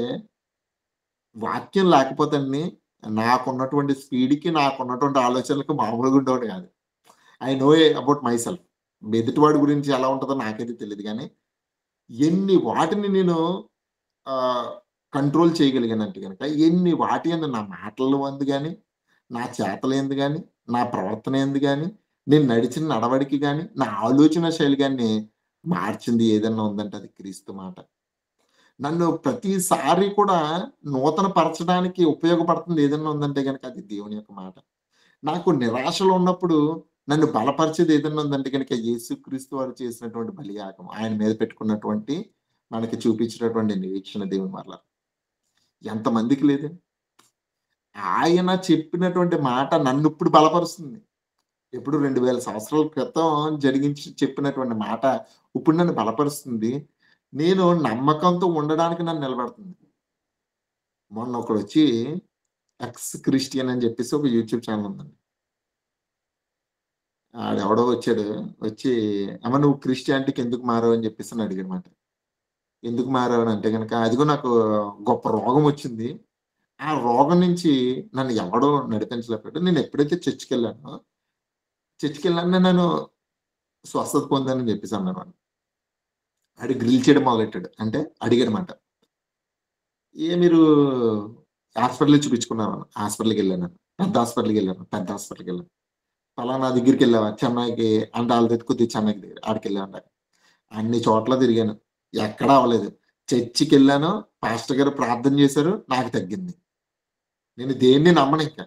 A: వాక్యం లేకపోతే అండి, నాకున్నటువంటి స్పీడ్‌కి, నాకున్నటువంటి ఆలోచనలకు మామూలుగా ఉండేవాడిని కాదు. I know about myself. ఎదుటివాడి గురించి ఎలా ఉంటదో నాకైతే తెలీదు గానీ, ఎన్ని వాటిని నేను ఆహ్, కంట్రోల్ చేయగలిగానంటే గనక, ఎన్ని వాటి యందు నా మాటల యందు గాని, నా చేతల యందు గాని, నా ప్రవర్తన యందు గాని, నేను నడిచిన నడవడిక గాని, నా ఆలోచన శైలి గాని మార్చింది ఏదన్నా ఉందంటే అది క్రీస్తు మాట. నన్ను ప్రతిసారి కూడా నూతన పరచడానికి ఉపయోగపడుతుంది ఏదన్నా ఉందంటే గనక అది దేవుని యొక్క మాట. నాకు నిరాశలో ఉన్నప్పుడు నన్ను బలపరిచేది ఏదన్నా ఉందంటే గనక యేసుక్రీస్తు వారు చేసినటువంటి బలియాగం. ఆయన మీద పెట్టుకున్నటువంటి మనకి చూపించినటువంటి నిరీక్షణ దేవుని వల్ల. ఎంతమందికి లేదండి. ఆయన చెప్పినటువంటి మాట నన్నిప్పుడు బలపరుస్తుంది. ఎప్పుడు 2000 సంవత్సరాల క్రితం చెప్పినటువంటి మాట ఇప్పుడు నన్ను బలపరుస్తుంది. నేను నమ్మకంతో ఉండడానికి నన్ను నిలబెడుతుంది. మొన్న ఒకడొచ్చి ఎక్స్ క్రిస్టియన్ అని చెప్పేసి ఒక యూట్యూబ్ ఛానెల్ ఉందండి. ఆడెవడో వచ్చాడు. వచ్చి "అమ్మ నువ్వు క్రిస్టియానిటీకి ఎందుకు మారావు?" అని చెప్పేసని అడిగాడన్నమాట. ఎందుకు మారావు అని అంటే గనక, "అదిగో నాకు గొప్ప రోగం వచ్చింది. ఆ రోగం నుంచి నన్ను ఎవడో నడిపించలేకపోయాడు. నేను ఎప్పుడైతే చర్చ్‌కెళ్ళానో నేను స్వస్థత పొందానని" చెప్పేసి అన్నాడన్నమాట. ఆడు గ్రిల్ చేయడం మొదలెట్టాడు. అంటే అడిగాడమాట. మీరు హాస్పిటల్‌లో చూపించుకున్నారా? హాస్పిటల్‌కెళ్ళానని. పెద్ద హాస్పిటల్‌కెళ్ళాను. పెద్ద హాస్పిటల్‌కెళ్ళాను. పలానా దగ్గరికెళ్ళావా? చెన్నైకి అంటే ఆళ్ళది కొద్దిగా చెన్నైకి దగ్గర. ఆడికెళ్ళానంట. అన్ని చోట్ల తిరిగాను. ఎక్కడా అవ్వలేదు. చర్చికెళ్ళాను. పాస్టర్ గారు ప్రార్థన చేశారు. నాకు తగ్గింది. నేను దేన్ని నమ్మనింక.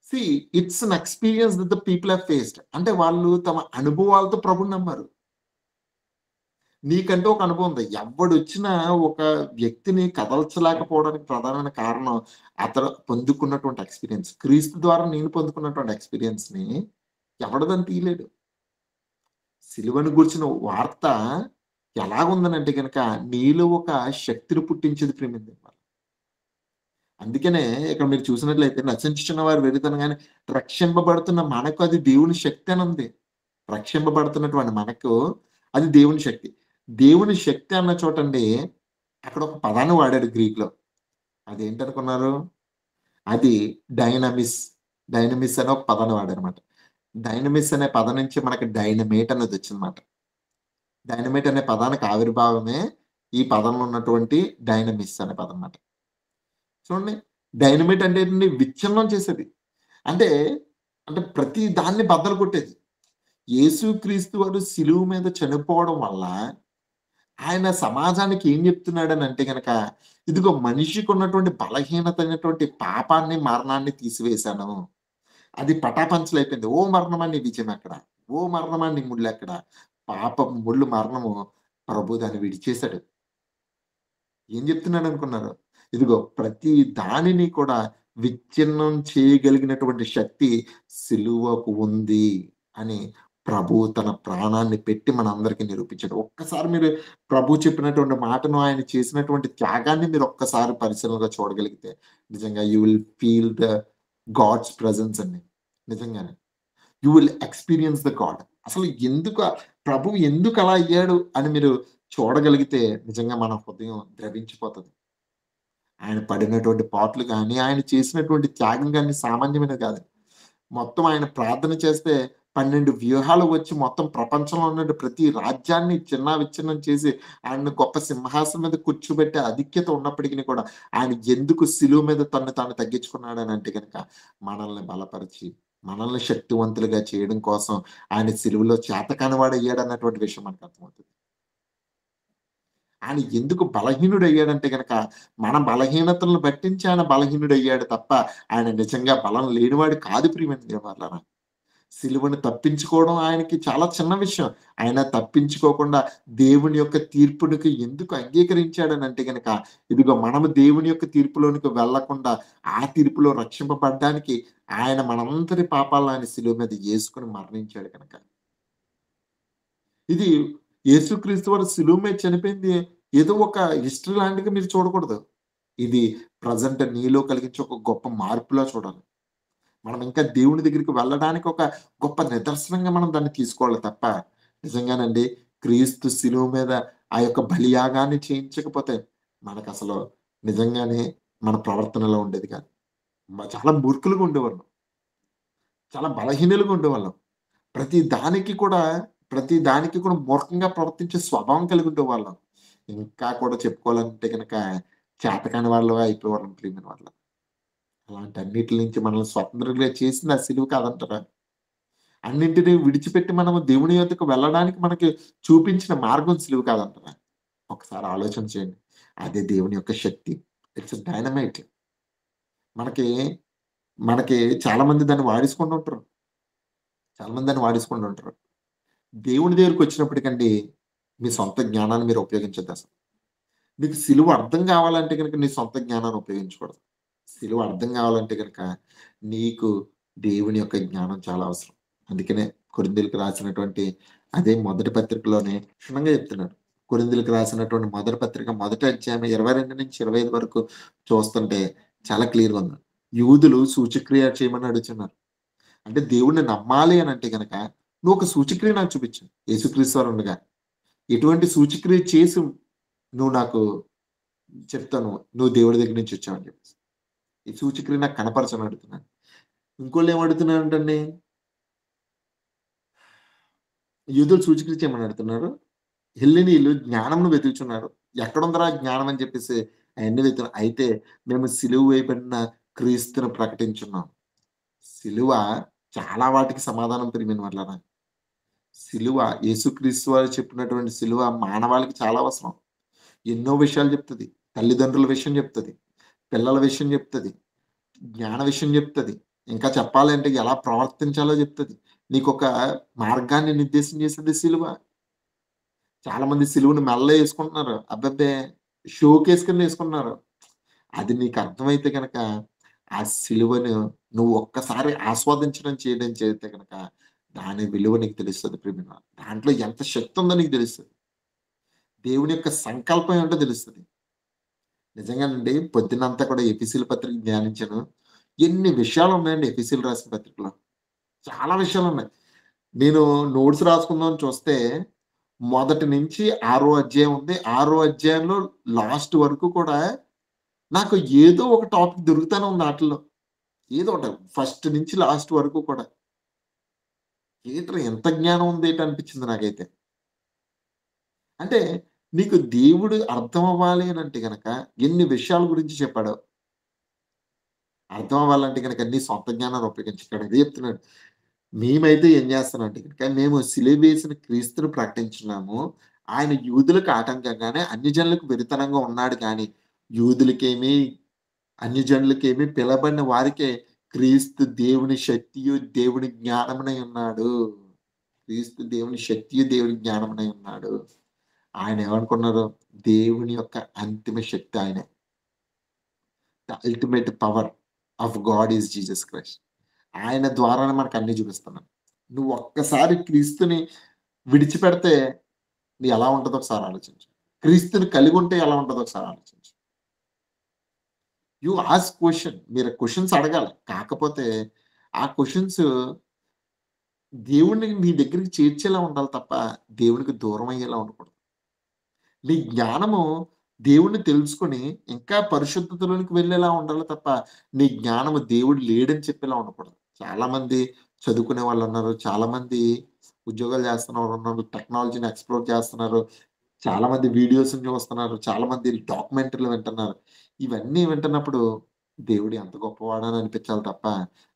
A: See it's an experience that the people have faced. అంటే వాళ్ళు తమ అనుభవాలతో ప్రభువుని నమ్మారు. నీకంటూ ఒక అనుభవం ఉంది. ఎవ్వడొచ్చినా ఒక వ్యక్తిని కదల్చలేకపోవడానికి ప్రధానమైన కారణం అతను పొందుకున్నటువంటి ఎక్స్‌పీరియన్స్. క్రీస్తు ద్వారా నేను పొందుకున్నటువంటి ఎక్స్‌పీరియన్స్‌ని ఎవడు దాన్ని తీయలేడు. సిలువను గూర్చిన వార్త ఎలాగుందనంటే గనక నీలో ఒక శక్తిని పుట్టించేది ప్రేమింది. అందుకనే ఇక్కడ మీరు చూసినట్లయితే నశించుచున్న వారు వెర్రితనం గాని రక్షింపబడుతున్న మనకు అది దేవుని శక్తి అని ఉంది. రక్షింపబడుతున్నటువంటి మనకు అది దేవుని శక్తి. దేవుని శక్తి అన్న చోటండి అక్కడ ఒక పదాన్ని వాడాడు గ్రీక్‌లో. అదేంటనుకున్నారు? అది డైనమిస్. డైనమిస్ అనే ఒక పదాన్ని వాడారన్నమాట. డైనమిస్ అనే పదం నుంచి మనకి డైనమైట్ అనేదొచ్చిందన్నమాట. డైనమైట్ అనే పదానికి ఆవిర్భావమే ఈ పదంలో ఉన్నటువంటి డైనమిస్ అనే పదం అన్నమాట. చూడండి. డైనమైట్ అంటే ఏంటండి? విచ్ఛిన్నం చేసేది. అంటే, అంటే ప్రతి దాన్ని బద్దలు కొట్టేది. యేసుక్రీస్తు వారు శిలువ మీద చనిపోవడం వల్ల ఆయన సమాజానికి ఏం చెప్తున్నాడనంటే గనక, ఇదిగో మనిషికున్నటువంటి బలహీనత అయినటువంటి పాపాన్ని, మరణాన్ని తీసివేశాను. అది పటాపంచలైపోయింది. ఓ మరణమా నీ విజయమెక్కడ? ఓ మరణమా నీ ముల్లెక్కడ? పాపపు ముల్లు మరణము ప్రభు దాన్ని విడిచేసాడు. ఏం చెప్తున్నాడనుకున్నారు? ఇదిగో ప్రతి దానిని కూడా విచ్ఛిన్నం చేయగలిగినటువంటి శక్తి సిలువకు ఉంది అని ప్రభువు తన ప్రాణాన్ని పెట్టి మనందరికీ నిరూపించాడు. ఒక్కసారి మీరు ప్రభు చెప్పినటువంటి మాటను, ఆయన చేసినటువంటి త్యాగాన్ని మీరు ఒక్కసారి పరిశీలనగా చూడగలిగితే నిజంగా you will feel the God's presence అండి. నిజంగానే. You will experience the God. అసలు ప్రభువు ఎందుకలా అయ్యాడు అని మీరు చూడగలిగితే నిజంగా మన హృదయం ద్రవించిపోతది. ఆయన పడినటువంటి పాట్లు గాని, ఆయన చేసినటువంటి త్యాగం గాని సామాన్యమైనది కాదు. మొత్తం ఆయన ప్రార్థన చేస్తే 12 వ్యూహాలు వచ్చి మొత్తం ప్రపంచంలో ఉన్న ప్రతి రాజ్యాన్ని చిన్నావిచ్ఛిన్నం చేసి ఆయన్ని గొప్ప సింహాసనం మీద కూర్చోబెట్టే ఆధిక్యత ఉన్నప్పటికిని కూడా ఆయన ఎందుకు సిలువ మీద తన్ను తాను తగ్గించుకున్నాడనంటే గనక మనల్ని బలపరిచి, మనల్ని శక్తివంతులుగా చేయడం కోసం ఆయన సిలువలో చేతకాని వాడయ్యాడన్నటువంటి విషయం మనకు అర్థమవుతుంది. ఆయన ఎందుకు బలహీనుడయ్యాడంటే గనక, మన బలహీనతలను బట్టించి ఆయన బలహీనుడయ్యాడు తప్ప, ఆయన నిజంగా బలం లేనివాడు కాదు ప్రియమైన దేవులారా. సిలువను తప్పించుకోవడం ఆయనకి చాలా చిన్న విషయం. ఆయన తప్పించుకోకుండా దేవుని యొక్క తీర్పునికి ఎందుకు అంగీకరించాడనంటే గనక, ఇదిగో మనము దేవుని యొక్క తీర్పులోనికి వెళ్ళకుండా, ఆ తీర్పులో రక్షింపబడ్డానికి ఆయన మనందరి పాపాలను ఆయన సిలువ మీద యేసుకొని మరణించాడు గనక. ఇది యేసుక్రీస్తు వారు సిలువ మీద చనిపోయింది ఏదో ఒక హిస్టరీ లాంటిగా మీరు చూడకూడదు. ఇది ప్రెజెంట్ నీలో కలిగించే ఒక గొప్ప మార్పులా చూడాలి. మనం ఇంకా దేవుని దగ్గరికి వెళ్ళడానికి ఒక గొప్ప నిదర్శనంగా మనం దాన్ని తీసుకోవాలి తప్ప, నిజంగానండి క్రీస్తు శిలువ మీద ఆ యొక్క బలియాగాన్ని చేయించకపోతే మనకసలు నిజంగానే మన ప్రవర్తనలో ఉండేది కాదు. చాలా మూర్ఖులుగా ఉండేవాళ్ళం. చాలా బలహీనులుగా ఉండేవాళ్ళం. ప్రతి దానికి కూడా, ప్రతి దానికి కూడా మూర్ఖంగా ప్రవర్తించే స్వభావం కలిగి ఉండేవాళ్ళం. ఇంకా కూడా చెప్పుకోవాలంటే గనక చేతకాని వాళ్ళుగా అయిపోయేవాళ్ళం ప్రియమైన వాళ్ళం. అలాంటన్నిటి నుంచి మనల్ని స్వతంత్రులుగా చేసింది ఆ సిలువ కాదంటారా? అన్నింటిని విడిచిపెట్టి మనము దేవుని యొద్దకు వెళ్ళడానికి మనకి చూపించిన మార్గం సిలువ కాదంటారా? ఒకసారి ఆలోచన చేయండి. అదే దేవుని యొక్క శక్తి. It's dynamite. మనకి, మనకి చాలా మంది దాన్ని వాడేసుకుంటూ ఉంటారు. చాలా మంది దాన్ని వాడేసుకుంటూ ఉంటారు. దేవుని దగ్గరికొచ్చినప్పటికండి, మీ సొంత జ్ఞానాన్ని మీరు ఉపయోగించొద్దసలు. మీకు సిలువ అర్థం కావాలంటే గనక నీ సొంత జ్ఞానాన్ని ఉపయోగించకూడదు. సిలువ అర్థం కావాలంటే గనక నీకు దేవుని యొక్క జ్ఞానం చాలా అవసరం. అందుకనే కొరింథీయులకు రాసినటువంటి అదే మొదటి పత్రికలోనే క్షుణ్ణంగా చెప్తున్నాడు. కొరింథీయులకు రాసినటువంటి మొదటి పత్రిక మొదటి అధ్యాయం 22-25 వరకు చూస్తుంటే చాలా క్లియర్‌గా ఉంది. యూదులు సూచక్రియ చేయమని అడుగుతున్నారు. అంటే దేవుడిని నమ్మాలి అనంటే గనక నువ్వు ఒక సూచక్రియ నాకు చూపించు. యేసుక్రీస్తు వారు ఉండగా. ఎటువంటి సూచక్రియ చేసి నువ్వు నాకు చెప్తాను. నువ్వు దేవుడి దగ్గర నుంచి వచ్చావని చెప్పేసి. ఈ సూచక్రియ నాకు కనపరచని అడుగుతున్నాను. ఇంకోళ్ళు ఏం అడుగుతున్నారంటండి, యూదులు సూచక్రియ చేయమని అడుగుతున్నారు. ఎళ్ళి నీళ్ళు జ్ఞానంను వెతుకుచున్నారు. ఎక్కడుందిరా జ్ఞానం అని చెప్పేసి అయన్నీ వెతుకున్నారు. అయితే మేము సిలువ వేయబడిన క్రీస్తును ప్రకటించున్నాం. సిలువ చాలా వాటికి సమాధానం ప్రియమైన వాళ్ళారా. సిలువ యేసుక్రీస్తు వారు చెప్పినటువంటి సిలువ మానవాళికి చాలా అవసరం. ఎన్నో విషయాలు చెప్తది. తల్లిదండ్రుల విషయం చెప్తది. పిల్లల విషయం చెప్తది. జ్ఞాన విషయం చెప్తది. ఇంకా చెప్పాలంటే ఎలా ప్రవర్తించాలో చెప్తది. నీకొక మార్గాన్ని నిర్దేశం చేసేది సిలువ. చాలా మంది సిలువను మెడలో యేసుకుంటున్నారు. అబ్బబ్బే! షోకేస్ కింద యేసుకుంటున్నారు. అది నీకు అర్థమైతే గనక, ఆ సిలువను నువ్వు ఒక్కసారి ఆస్వాదించడం చేయడం చేస్తే గనక, దాని విలువ నీకు తెలుస్తది ప్రియమైన. దాంట్లో ఎంత శక్తి ఉందో నీకు తెలుస్తది. దేవుని యొక్క సంకల్పం ఏంటో తెలుస్తది. నిజంగానండి పొద్దునంతా కూడా ఎఫెసీయుల పత్రిక ధ్యానించాను. ఎన్ని విషయాలు ఉన్నాయండి ఎఫెసీయులు రాసిన పత్రికలో. చాలా విషయాలున్నాయి. నేను నోట్స్ రాసుకుందామని చూస్తే, మొదటి నుంచి ఆరో అధ్యాయం ఉంది. ఆరో అధ్యాయంలో లాస్ట్ వరకు కూడా నాకు ఏదో ఒక టాపిక్ దొరుకుతానే ఉంది ఆటిల్లో. ఏదో ఒకటి. ఫస్ట్ నుంచి లాస్ట్ వరకు కూడా. ఏంట్రా ఎంత జ్ఞానం ఉందేటి అనిపించింది నాకైతే. అంటే నీకు దేవుడు అర్థం అవ్వాలి అనంటే గనక ఎన్ని విషయాల గురించి చెప్పాడో. అర్థం అవ్వాలంటే గనక నీ సొంత జ్ఞానాన్ని ఉపయోగించు. ఇక్కడ అదే చెప్తున్నాడు. మేమైతే ఏం చేస్తున్నామంటే గనక మేము సిలువ వేసిన క్రీస్తుని ప్రకటించున్నాము. ఆయన యూదులకు ఆటంకంగానే అన్ని జనులకు వెరితనంగా ఉన్నాడు గానీ, యూదులకేమి, అన్య జనులకేమి పిలవబడిన వారికే క్రీస్తు దేవుని శక్తియు, దేవుని జ్ఞానమునై ఉన్నాడు. క్రీస్తు దేవుని శక్తియు, దేవుని జ్ఞానమునై ఉన్నాడు. ఆయన ఏమనుకున్నారు? దేవుని యొక్క అంతిమ శక్తి ఆయనే. The ultimate power of God is Jesus Christ. ఆయన ద్వారానే మనకు అన్నీ చూపిస్తున్నాడు. నువ్వు ఒక్కసారి క్రీస్తుని విడిచిపెడితే నీ ఎలా ఉంటదో ఒకసారి ఆలోచించు. క్రీస్తుని కలిగి ఉంటే ఎలా ఉంటదో ఒకసారి ఆలోచించు. You ask question. మీరు క్వెషన్స్ అడగాలి. కాకపోతే ఆ క్వెషన్స్ దేవుడిని నీ దగ్గరికి చేర్చేలా ఉండాలి తప్ప, దేవునికి దూరం అయ్యేలా ఉండకూడదు. నీ జ్ఞానము దేవుడిని తెలుసుకొని ఇంకా పరిశుద్ధతలోనికి వెళ్ళేలా ఉండాలి తప్ప, నీ జ్ఞానము దేవుడు లేడని చెప్పేలా ఉండకూడదు. చాలామంది చదువుకునే వాళ్ళున్నారు. చాలామంది ఉద్యోగాలు చేస్తున్న వాళ్ళున్నారు. టెక్నాలజీని ఎక్స్‌ప్లోర్ చేస్తున్నారు. చాలామంది వీడియోస్‌ని చూస్తున్నారు. చాలామంది డాక్యుమెంటరీలు వింటున్నారు. ఇవన్నీ వింటున్నప్పుడు దేవుడు ఎంత గొప్పవాడని అనిపించాలి తప్ప,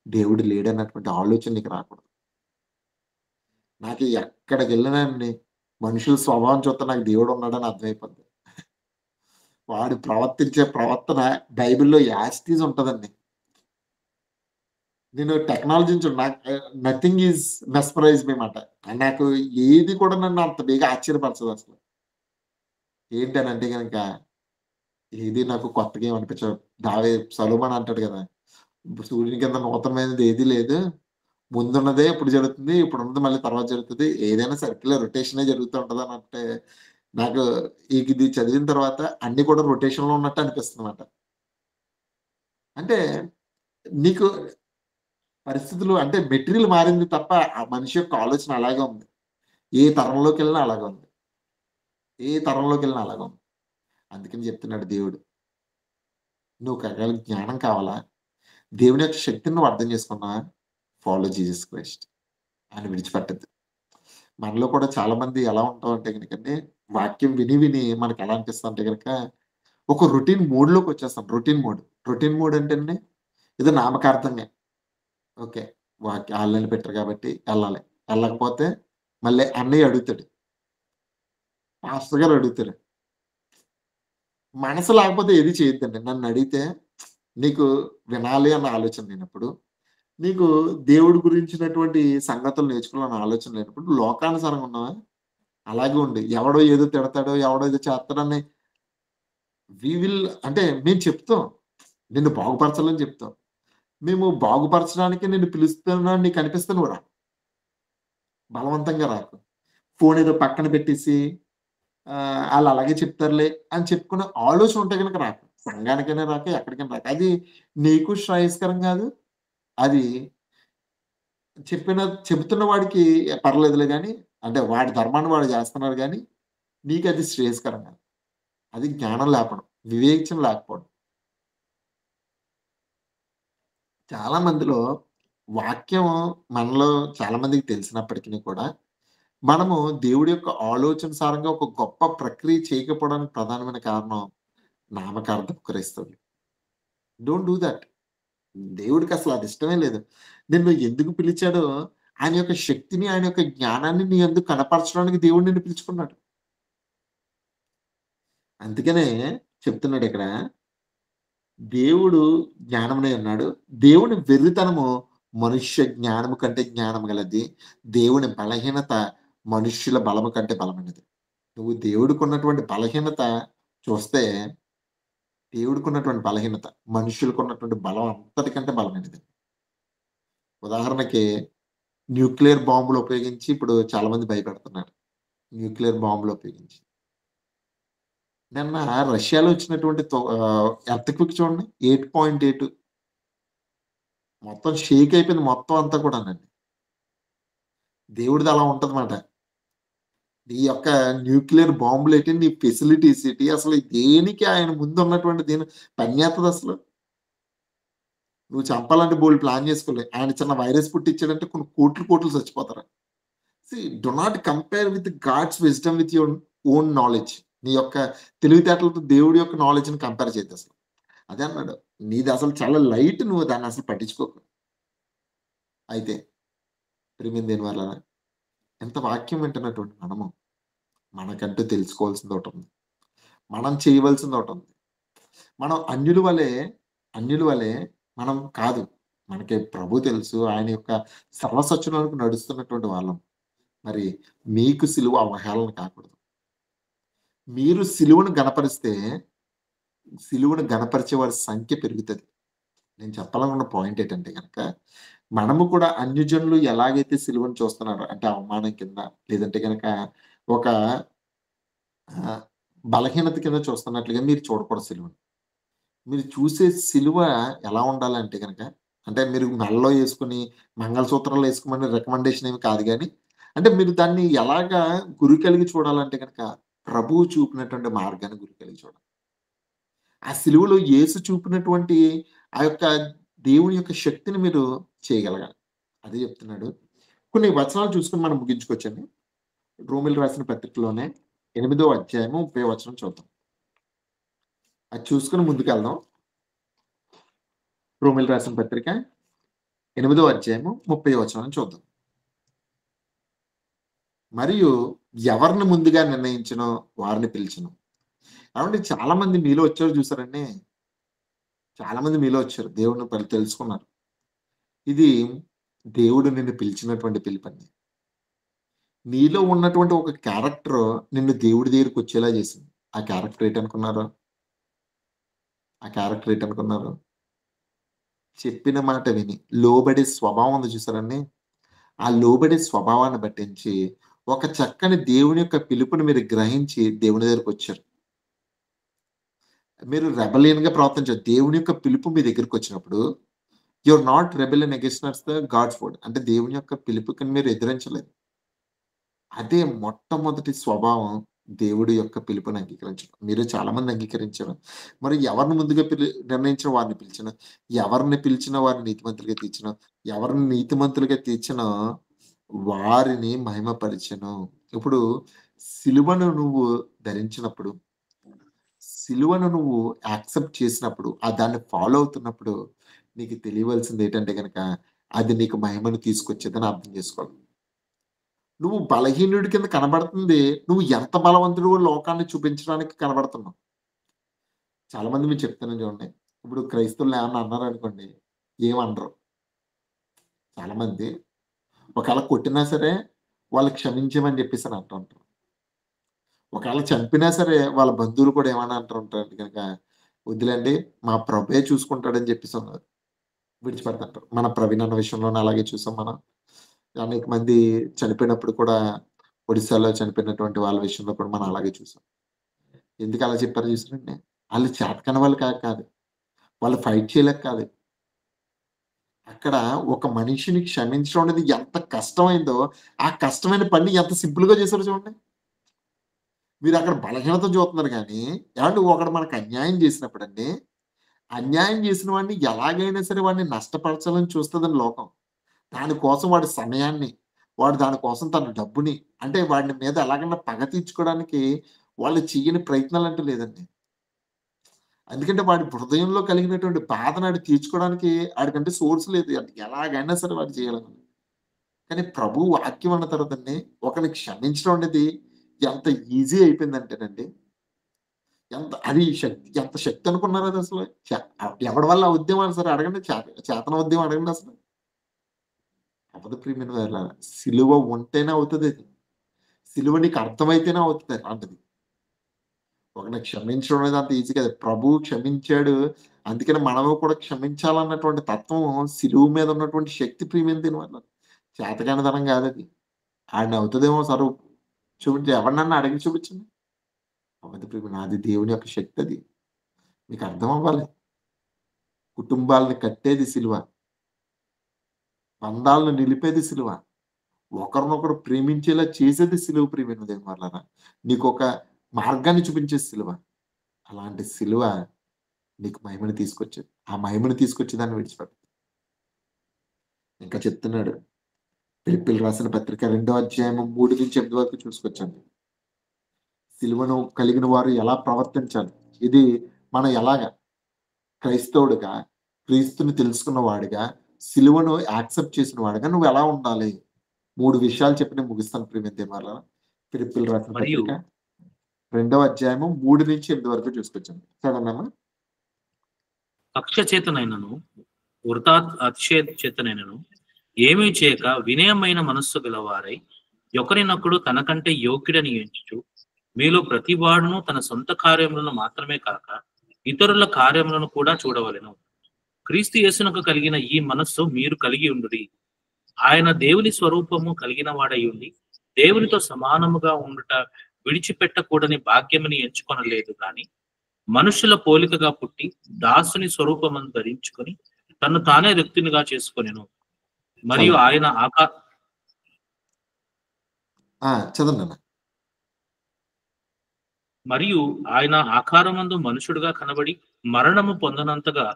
A: దేవుడు లేడన్నటువంటి ఆలోచన నీకు రాకూడదు. నాకు ఎక్కడికెళ్ళినానండి మనుషుల స్వభావం చూస్తే నాకు దేవుడున్నాడని అర్థమైపోద్ది. వాడు ప్రవర్తించే ప్రవర్తన బైబిల్‌లో యాజ్ ఇట్ ఈజ్ ఉంటదండి. నేను టెక్నాలజీని చూడు నాకు నథింగ్ ఈజ్ మెస్మరైజ్ మీ మాట. నాకు ఏది కూడా నన్ను అంత బేగా ఆశ్చర్యపరచదసలు. ఏంటనంటే గనక ఏది నాకు కొత్తగా ఏమి అనిపించదు. సొలొమన్ అంటాడు గదా! సూర్యుని కింద నూతనమైనది ఏది లేదు. ముందున్నదే ఇప్పుడు జరుగుతుంది. ఇప్పుడున్నది మళ్ళీ తర్వాత జరుగుతది. ఏదైనా సర్కిల్‌లో రొటేషనే జరుగుతూ ఉంటదనంటే, నాకు ఇది చదివిన తర్వాత అన్నీ కూడా రొటేషన్‌లో ఉన్నట్టు అనిపిస్తుందన్నమాట. అంటే నీకు పరిస్థితులు అంటే మెటీరియల్ మారింది తప్ప, ఆ మనిషి యొక్క ఆలోచన అలాగే ఉంది. ఏ తరంలోకెళ్ళినా అలాగే ఉంది. ఏ తరంలోకెళ్ళినా అలాగే ఉంది. అందుకని చెప్తున్నాడు దేవుడు. నువ్వు ఒకవేళ జ్ఞానం కావాలా? దేవుని యొక్క శక్తిని నువ్వు అర్థం చేసుకున్నావా? Follow Jesus Christ. ఆయన్ని విడిచిపెట్టొద్దు. మనలో కూడా చాలా మంది ఎలా ఉంటామంటే గనుకండి, వాక్యం విని విని మనకెలా అనిపిస్తదంటే గనక, ఒక రొటీన్ మోడ్‌లోకొచ్చేస్తాం. Routine mode. రొటీన్ మోడ్ అంటేండి, ఏదో నామకార్థంగా ఓకే. ఆన్‌లైన్‌లో పెట్టారు కాబట్టి ఎళ్ళాలి. ఎళ్ళకపోతే మళ్ళీ అన్నయ్య అడుగుతాడు. పాస్టర్ గారు అడుగుతారు. మనసు లేకపోతే ఏది చేయొద్దండి. నన్నడిగితే నీకు వినాలి అన్న ఆలోచన లేనప్పుడు, నీకు దేవుడి గురించినటువంటి సంగతులు నేర్చుకోవాలన్న ఆలోచన లేనప్పుడు, లోకానుసారంగా ఉన్నావా? అలాగే ఉండు. ఎవడో ఏదో తిడతాడో, ఎవడో ఏదో చేస్తాడని వి విల్ అంటే మేము చెప్తాం. నిన్ను బాగుపరచాలని చెప్తాం. మేము బాగుపరచడానికి నిన్ను పిలుస్తున్నాను నీకనిపిస్తే నువ్వు రా. బలవంతంగా రాకు. ఫోన్ ఏదో పక్కన పెట్టేసి ఆళ్ళు అలాగే చెప్తారులే అని చెప్పుకునే ఆలోచన ఉంటే గనుక రాకు. సంఘానికైనా రాకు, ఎక్కడికైనా రాకు. అది నీకు శ్రేయస్కరం కాదు. అది చెబుతున్న వాడికి పర్లేదులే గానీ, అంటే వాడి ధర్మాన్ని వాడు చేస్తున్నాడు గానీ, నీకది శ్రేయస్కరం కాదు. అది జ్ఞానం లేకపోవడం. వివేచన లేకపోవడం. చాలా మందిలో వాక్యం మనలో చాలా మందికి తెలిసినప్పటికిని కూడా, మనము దేవుడి యొక్క ఆలోచనానుసారంగా ఒక గొప్ప ప్రక్రియ చేయకపోవడానికి ప్రధానమైన కారణం నామకార్థపు క్రైస్తవులు. Don't do that. దేవుడికి అసలు అది ఇష్టమే లేదు. నిన్ను ఎందుకు పిలిచాడో ఆయన యొక్క శక్తిని, ఆయన యొక్క జ్ఞానాన్ని నీ యందు కనపరచడానికి దేవుడు నిన్ను పిలుచుకున్నాడు. అందుకనే చెప్తున్నాడిక్కడ, దేవుడు జ్ఞానమునై ఉన్నాడు. దేవుని వెర్రితనము మనుష్య జ్ఞానము కంటే జ్ఞానము గలది. దేవుని బలహీనత మనుష్యుల బలము కంటే బలమైనది. నువ్వు దేవుడికున్నటువంటి బలహీనత చూస్తే, దేవుడికున్నటువంటి బలహీనత మనుష్యులకున్నటువంటి బలం అంతటికంటే బలమైనది. ఉదాహరణకి న్యూక్లియర్ బాంబులు ఉపయోగించి ఇప్పుడు చాలా మంది భయపెడుతున్నారు. న్యూక్లియర్ బాంబులు ఉపయోగించి. నిన్న రష్యాలో వచ్చినటువంటి ఎర్త్‌క్వేక్ చూడండి. 8.8 మొత్తం షేక్ అయిపోయింది మొత్తం అంతా కూడానండి. దేవుడిది అలా ఉంటదన్నమాట. నీ యొక్క న్యూక్లియర్ బాంబులేటి, నీ ఫెసిలిటీస్ ఏటి, అసలు దేనికి ఆయన ముందు ఉన్నటువంటి పని చేత్తదసలు? నువ్వు చంపాలంటే బోలెడు ప్లాన్ చేసుకోలే. ఆయన చిన్న వైరస్ పుట్టిచ్చాడంటే కొన్ని కోట్లు, కోట్లు చచ్చిపోతారు. See do not compare with God's wisdom with your own knowledge. నీ యొక్క తెలివితేటలతో దేవుడి యొక్క నాలెడ్జ్‌ని కంపేర్ చేయొద్దసలు. అదే అన్నాడు. నీదసలు చాలా లైట్, నువ్వు దాన్నసలు పట్టించుకోకు. అయితే ప్రియమైన దేవుని వాళ్ళారా, ఎంత వాక్యం వింటున్నటువంటి మనము, మనకంటూ తెలుసుకోవాల్సిందొకటుంది. మనం చేయవలసిందొకటుంది. మనం అన్యుల వలె మనం కాదు. మనకి ప్రభు తెలుసు. ఆయన యొక్క సర్వసత్యంలోకి నడుస్తున్నటువంటి వాళ్ళం. మరి మీకు సిలువ అవహేళన కాకూడదు. మీరు సిలువను గణపరిచే వారి సంఖ్య పెరుగుతది. నేను చెప్పాలనుకున్న పాయింట్ ఏంటంటే గనక, మనము కూడా అన్యజనులు ఎలాగైతే సిలువను చూస్తున్నారో అంటే అవమానం కింద, లేదంటే గనక ఒక ఆహ్, బలహీనత కింద చూస్తున్నట్లుగా మీరు చూడకూడదు సిలువను. మీరు చూసే సిలువ ఎలా ఉండాలంటే గనక, అంటే మీరు మెడలో యేసుకొని మంగళసూత్రాలు యేసుకోమని రికమెండేషన్ ఏమి కాదు గానీ, అంటే మీరు దాన్ని ఎలాగా గురి కలిగి చూడాలంటే గనక, ప్రభువు చూపినటువంటి మార్గాన్ని గురి కలిగి చూడాలి. ఆ సిలువలో యేసు చూపినటువంటి ఆ యొక్క దేవుని యొక్క శక్తిని మీరు చేయగలగాలి. అదే చెప్తున్నాడు. కొన్ని వచనాలు చూసుకొని మనం ముగించుకోవచ్చండి. రోమీయులకు రాసిన పత్రికలోనే 8వ అధ్యాయము 30వ వచనం చూద్దాం. అది చూసుకొని ముందుకెళ్దాం. రోమీయులకు రాసిన పత్రిక 8వ అధ్యాయము 30వ వచనం చూద్దాం. మరియు ఎవరిని ముందుగా నిర్ణయించెనో వారిని పిలిచెను. ఏవండీ చాలా మంది మీలో వచ్చారు చూసారండి. చాలా మంది మీలో వచ్చారు. దేవుడిని తెలుసుకున్నారు. ఇది దేవుడు నిన్ను పిలిచినటువంటి పిలుపండి. నీలో ఉన్నటువంటి ఒక క్యారెక్టర్ నిన్ను దేవుడి దగ్గరికొచ్చేలా చేసింది. ఆ క్యారెక్టర్ ఏటనుకున్నారు? ఆ క్యారెక్టర్ ఏటనుకున్నారు? చెప్పిన మాట విని లోబడే స్వభావం ఉంది చూసారండి. ఆ లోబడే స్వభావాన్ని బట్టించి ఒక చక్కని దేవుని యొక్క పిలుపుని మీరు గ్రహించి దేవుని దగ్గరికొచ్చారు. మీరు రెబెలియన్‌గా ప్రవర్తించారు. దేవుని యొక్క పిలుపు మీ దగ్గరికొచ్చినప్పుడు you are not rebellion against the God's word. అంటే దేవుని యొక్క పిలుపుకి మీరు ఎదిరించలేదు. అదే మొట్టమొదటి స్వభావం దేవుడి యొక్క పిలుపుని అంగీకరించడం. మీరు చాలా మంది అంగీకరించారు. మరి ఎవరిని ముందుగా నిర్ణయించిన వారిని పిలిచెను. ఎవరిని పిలిచినా వారిని నీతిమంతులుగా తీర్చెను. ఎవరిని నీతిమంతులుగా తీర్చెనో వారిని మహిమపరిచెను. ఇప్పుడు సిలువను నువ్వు ధరించినప్పుడు, సిలువను నువ్వు యాక్సెప్ట్ చేసినప్పుడు, దాన్ని ఫాలో అవుతున్నప్పుడు నీకు తెలియవలసింది ఏంటంటే గనక అది నీకు మహిమను తీసుకొచ్చేదని అర్థం చేసుకోవాలి. నువ్వు బలహీనుడి కింద కనబడుతుంది. నువ్వు ఎంత బలవంతుడివో లోకాన్ని చూపించడానికి కనబడుతున్నావు. చాలా మంది మీకు చెప్తాను చూడండి. ఇప్పుడు క్రైస్తవుల్ని ఏమన్నా అన్నారనుకోండి, ఏమనరు. చాలా మంది ఒకవేళ కొట్టినా సరే వాళ్ళు క్షమించమని చెప్పేసని అంటూ ఉంటారు. ఒకవేళ చంపినా సరే వాళ్ళ బంధువులు కూడా ఏమని అంటూ ఉంటారు గనక, వద్దులేండి మా ప్రభువే చూసుకుంటాడని చెప్పేసి విడిచిపెడతంటారు. మన ప్రవీణ్ అన్న విషయంలోనే అలాగే చూసాం మనం. అనేక మంది చనిపోయినప్పుడు కూడా ఒడిస్సాలో చనిపోయినటువంటి వాళ్ళ విషయంలో కూడా మనం అలాగే చూసాం. ఎందుకు అలా చెప్పారో చూసారండి? ఆళ్ళు చేతకాని వాళ్ళు కాదు. వాళ్ళు ఫైట్ చేయలేక కాదు. అక్కడ ఒక మనిషిని క్షమించడం అనేది ఎంత కష్టమైందో, ఆ కష్టమైన పనిని ఎంత సింపుల్‌గా చేసారో చూడండి. మీరక్కడ బలహీనత చూస్తున్నారు గానీ, ఏవండీ ఒకడు మనకు అన్యాయం చేసినప్పుడండి, అన్యాయం చేసిన వాడిని ఎలాగైనా సరే వాడిని నష్టపరచాలని చూస్తదండి లోకం. దాని కోసం వాడి సమయాన్ని, వాడు దానికోసం తన డబ్బుని అంటే వాడి మీద ఎలాగన్నా పగ తీర్చుకోవడానికి వాళ్ళు చెయ్యని ప్రయత్నాలంటూ లేదండి. ఎందుకంటే వాడి హృదయంలో కలిగినటువంటి బాధను ఆడు తీర్చుకోవడానికి ఆడికంటే సోర్స్ లేదు. ఎలాగైనా సరే వాడు చేయాలని. కానీ ప్రభువు వాక్యం అన్న తర్వాతండి ఒకరిని క్షమించడం అనేది ఎంత ఈజీ అయిపోయిందంటేనండి, అది ఎంత శక్తి అనుకున్నారు అది అసలు. ఎవడి వల్ల అవుద్దేమో సరే అడగండి. చేతనవుద్దేమో అడగండి అసలు. అవ్వదు ప్రియమైన వాళ్ళారా. సిలువ ఉంటేనే అవుతదది. సిలువ నీకు అర్థమైతేనే అవుతది అలాంటిది. ఒకడిని క్షమించడం అనేది అంత ఈజీ కాదు. ప్రభువు క్షమించాడు. అందుకని మనము కూడా క్షమించాలన్నటువంటి తత్వం సిలువ మీద ఉన్నటువంటి శక్తి ప్రియమైన దీనివల్ల. చేతకానితనం కాదది. ఆడిని అవుతదేమో సరు చూపించి ఎవరినన్నా అడిగి చూపించండి. అవ్వదు ప్రియమైన అది దేవుని యొక్క శక్తి అది. మీకు అర్థం అవ్వాలి. కుటుంబాలను కట్టేది సిలువ. బంధాలను నిలిపేది సిలువ. ఒకరినొకరు ప్రేమించేలా చేసేది సిలువ ప్రియమైన దేవుని వాళ్ళారా. నీకొక మార్గాన్ని చూపించేది సిలువ. అలాంటి సిలువ నీకు మహిమను తీసుకొచ్చేది. ఆ మహిమను తీసుకొచ్చి దాన్ని విడిచిపెట్టదు. ఇంకా చెప్తున్నాడు. ఫిలిప్పీయులకు రాసిన పత్రిక 2వ అధ్యాయము 3-8 వరకు చూసుకొచ్చండి. సిలువను కలిగిన వారు ఎలా ప్రవర్తించాలి? ఇది మనం ఎలాగా క్రైస్తవుడిగా, క్రీస్తుని తెలుసుకున్న వాడిగా, సిలువను యాక్సెప్ట్ చేసిన వాడిగా నువ్వు ఎలా ఉండాలి? 3 విషయాలు చెప్పి నేను ముగిస్తాను ప్రియమైన దేవుని వాళ్ళారా. ఫిలిప్పీయులకు రాసిన
B: మరియు
A: పత్రిక 2వ అధ్యాయము 3-8 వరకు చూసుకొచ్చండి. చదవండమ్మా.
B: కక్ష చేతనైనను వృథా అతిశయ చేతనైనను ఏమీ చేయక వినయమైన మనస్సు గలవారై ఒకరినొకడు తనకంటే యోగ్యుడని ఎంచుచు మీలో ప్రతి వాడును తన సొంత కార్యములను మాత్రమే కాక ఇతరుల కార్యములను కూడా చూడవలెను. క్రీస్తు యేసునకు కలిగిన ఈ మనస్సు మీరు కలిగి ఉండుడి. ఆయన దేవుని స్వరూపము కలిగిన వాడై ఉండి దేవునితో సమానముగా ఉండుట విడిచిపెట్టకూడని భాగ్యమని ఎంచుకొనలేదు గాని మనుషుల పోలికగా పుట్టి దాసుని స్వరూపమును ధరించుకొని తను తానే వ్యక్తినిగా చేసుకొనెను. మరియు
A: చదవండి.
B: ఆయన
A: చదవండన్న.
B: మరియు ఆయన ఆకారమందు మనుషుడుగా కనబడి మరణము పొందనంతగా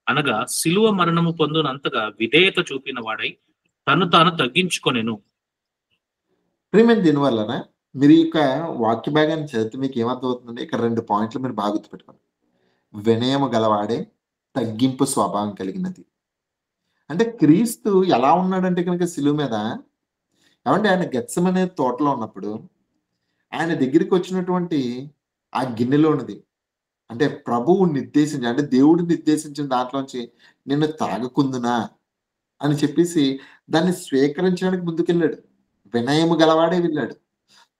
B: అనగా శిలువ మరణము పొందునంతగా విధేయత చూపిన వాడై తను తాను తగ్గించుకొనెను.
A: ప్రియమైన దీనివల్లన మీరు ఈ యొక్క వాక్య భాగాన్ని చదివితే మీకు ఏమర్థమవుతుందండి? ఇక్కడ 2 పాయింట్లు మీరు బాగా గుర్తుపెట్టుకోండి. వినయము గలవాడే, తగ్గింపు స్వభావం కలిగినది. అంటే క్రీస్తు ఎలా ఉన్నాడంటే కనుక సిలువ మీద ఏమంటే ఆయన గెత్సెమనే తోటలో ఉన్నప్పుడు ఆయన దగ్గరికి వచ్చినటువంటి ఆ గిన్నెలోనిది అంటే ప్రభువు నిర్దేశించి అంటే దేవుడు నిర్దేశించిన దాంట్లోంచి నిన్ను తాగకుందునా అని చెప్పేసి దాన్ని స్వీకరించడానికి ముందుకెళ్ళాడు. వినయము గలవాడే వెళ్ళాడు.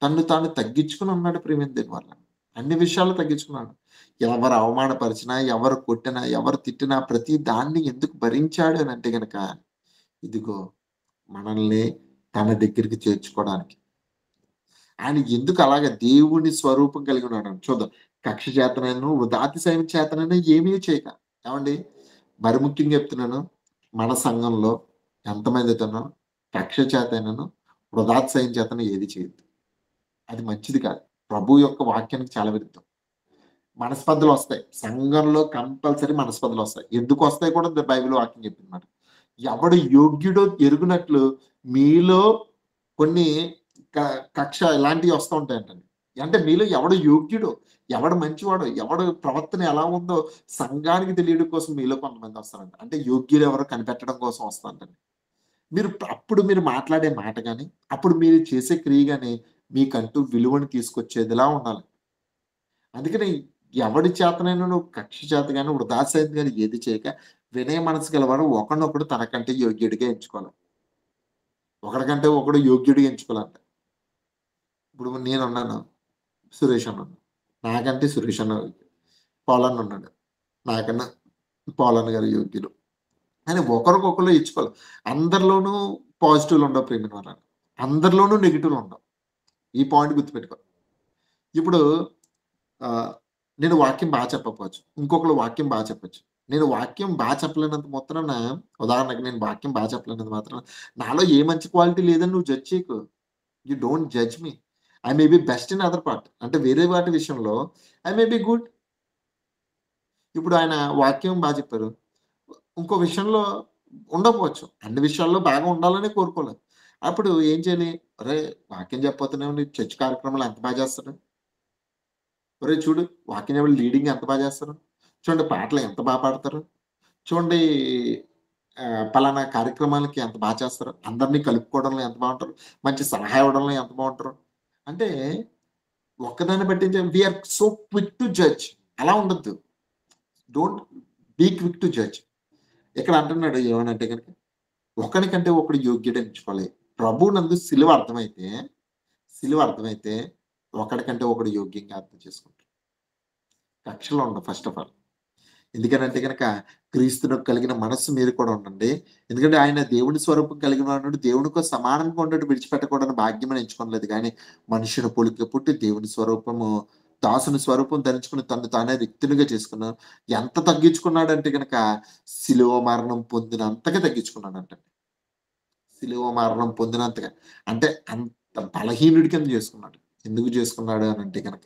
A: తన్ను తాను తగ్గించుకుని ఉన్నాడు ప్రియమైన దీని వల్ల. అన్ని విషయాల్లో తగ్గించుకున్నాడు. ఎవరు అవమానపరిచినా, ఎవరు కొట్టినా, ఎవరు తిట్టినా ప్రతి దాన్ని ఎందుకు భరించాడు అని అంటే గనక ఇదిగో మనల్ని తన దగ్గరికి చేర్చుకోవడానికి. ఆయన ఎందుకు అలాగ దేవుని స్వరూపం కలిగి ఉన్నాడు చూద్దాం. కక్ష చేతనైనను, వృథాతిశయం చేతనైనా ఏమీ చేయక. ఏమండి? మరి ముఖ్యంగా చెప్తున్నాను. మన సంఘంలో ఎంతమందితోనో కక్ష చేతనైనను, వృథాతిశయం చేతను ఏది చేయొద్దు. అది మంచిది కాదు. ప్రభు యొక్క వాక్యానికి చాలా విరుద్ధం. మనస్పర్ధలు వస్తాయి. సంఘంలో కంపల్సరీ మనస్పర్ధలు వస్తాయి. ఎందుకు వస్తాయి కూడా బైబిల్ వాక్యం చెప్పిందన్నమాట. ఎవడు యోగ్యుడో ఎరుగునట్లు మీలో కొన్ని కక్ష ఇలాంటివి వస్తూ ఉంటాయంటండి. అంటే మీలో ఎవడు యోగ్యుడో, ఎవడు మంచివాడో, ఎవడు ప్రవర్తన ఎలా ఉందో సంఘానికి తెలియడం కోసం మీలో కొంతమంది వస్తారంట. అంటే యోగ్యులు ఎవరో కనిపెట్టడం కోసం వస్తారంటండి. అప్పుడు మీరు మాట్లాడే మాట గాని, అప్పుడు మీరు చేసే క్రియ గాని మీకంటూ విలువను తీసుకొచ్చేదిలా ఉండాలి. అందుకని ఎవడి చేతనైనా నువ్వు కక్ష చేత గాని, వృథాశయం గాని ఏది చేయక వినయ మనసు గలవాడు ఒకడినొకడు తనకంటే యోగ్యుడిగా ఎంచుకోవాలి. ఒకడికంటే ఒకడు యోగ్యుడిగా ఎంచుకోవాలంట. ఇప్పుడు నేనున్నాను. సురేష్ అన్నాడు. నాకంటే సురేష్ అన్న పోలన్న ఉన్నాడు. నాకన్నా పోలన్న గారు యోగ్యులు. అని ఒకరికొకరు ఇచ్చుకోవాలి. అందరిలోనూ పాజిటివ్‌లు ఉండవు ప్రియమైన వాళ్ళారా. అందరిలోనూ నెగెటివ్‌లు ఉండవు. ఈ పాయింట్ గుర్తుపెట్టుకో. ఇప్పుడు నేను వాక్యం చెప్పకపోవచ్చు. ఇంకొకళ్ళు వాక్యం చెప్పొచ్చు. నేను వాక్యం చెప్పలేనంత మాత్రాన ఉదాహరణకి నేను వాక్యం చెప్పలేనంత మాత్రాన నాలో ఏ మంచి క్వాలిటీ లేదని నువ్వు జడ్జ్ చేయకు. You don't judge me. I may be best in other part. అంటే వేరే వాటి విషయంలో ఐ మే బి గుడ్. ఇప్పుడు ఆయన వాక్యం చెప్పారు. ఇంకో విషయంలో ఉండకపోవచ్చు. అన్ని విషయాల్లో బాగా ఉండాలనే కోరుకోలేదు. అప్పుడు ఏం చేయాలి? ఒరేయ్! వాక్యం చెప్పపోతేనేమో నీ చర్చ్ కార్యక్రమాలు ఎంత బా చేస్తారు. ఒరేయ్! చూడు వాక్యం చెప్పి లీడింగ్ ఎంత బా చేస్తారు. చూడండి పాటలు ఎంత బా పాడతారు. చూడండి పలానా కార్యక్రమాలకి ఎంత బా చేస్తారు. అందరిని కలుపుకోవడంలో ఎంత బావుంటారు. మంచి సలహా ఇవ్వడంలో ఎంత బావుంటారు. అంటే ఒక్కదాన్ని పట్టించి we are so quick to judge అలా ఉండొద్దు. Don't be quick to judge. ఇక్కడ అంటున్నాడు ఏమనంటే గనుక, ఒకనికంటే ఒకడు యోగ్యుడు ఎంచుకోవాలి. ప్రభువునందు సిలువ అర్థమైతే ఒకడికంటే ఒకడు యోగ్యంగా అర్థం చేసుకుంటాడు. కక్షలు ఉండవు ఫస్ట్ ఆఫ్ ఆల్. ఎందుకనంటే గనక క్రీస్తునకు కలిగిన మనస్సు మీరు కూడా ఉండండి. ఎందుకంటే ఆయన దేవుని స్వరూపం కలిగిన వాడు దేవునితో సమానంగా ఉన్నట్టు విడిచిపెట్టకూడని భాగ్యమని ఎంచుకోలేదు గానీ, మనుషుని పోలిక పుట్టి దేవుని స్వరూపము దాసుని స్వరూపం ధరించుకుని తన్ను తానే రిక్తునిగా చేసుకున్నాడు. ఎంత తగ్గించుకున్నాడంటే గనక శిలువ మరణం పొందినంతగా తగ్గించుకున్నాడంట. శిలువ మరణం పొందినంతగా. అంటే అంత బలహీనుడి కింద చేసుకున్నాడు. ఎందుకు చేసుకున్నాడు అనంటే గనక,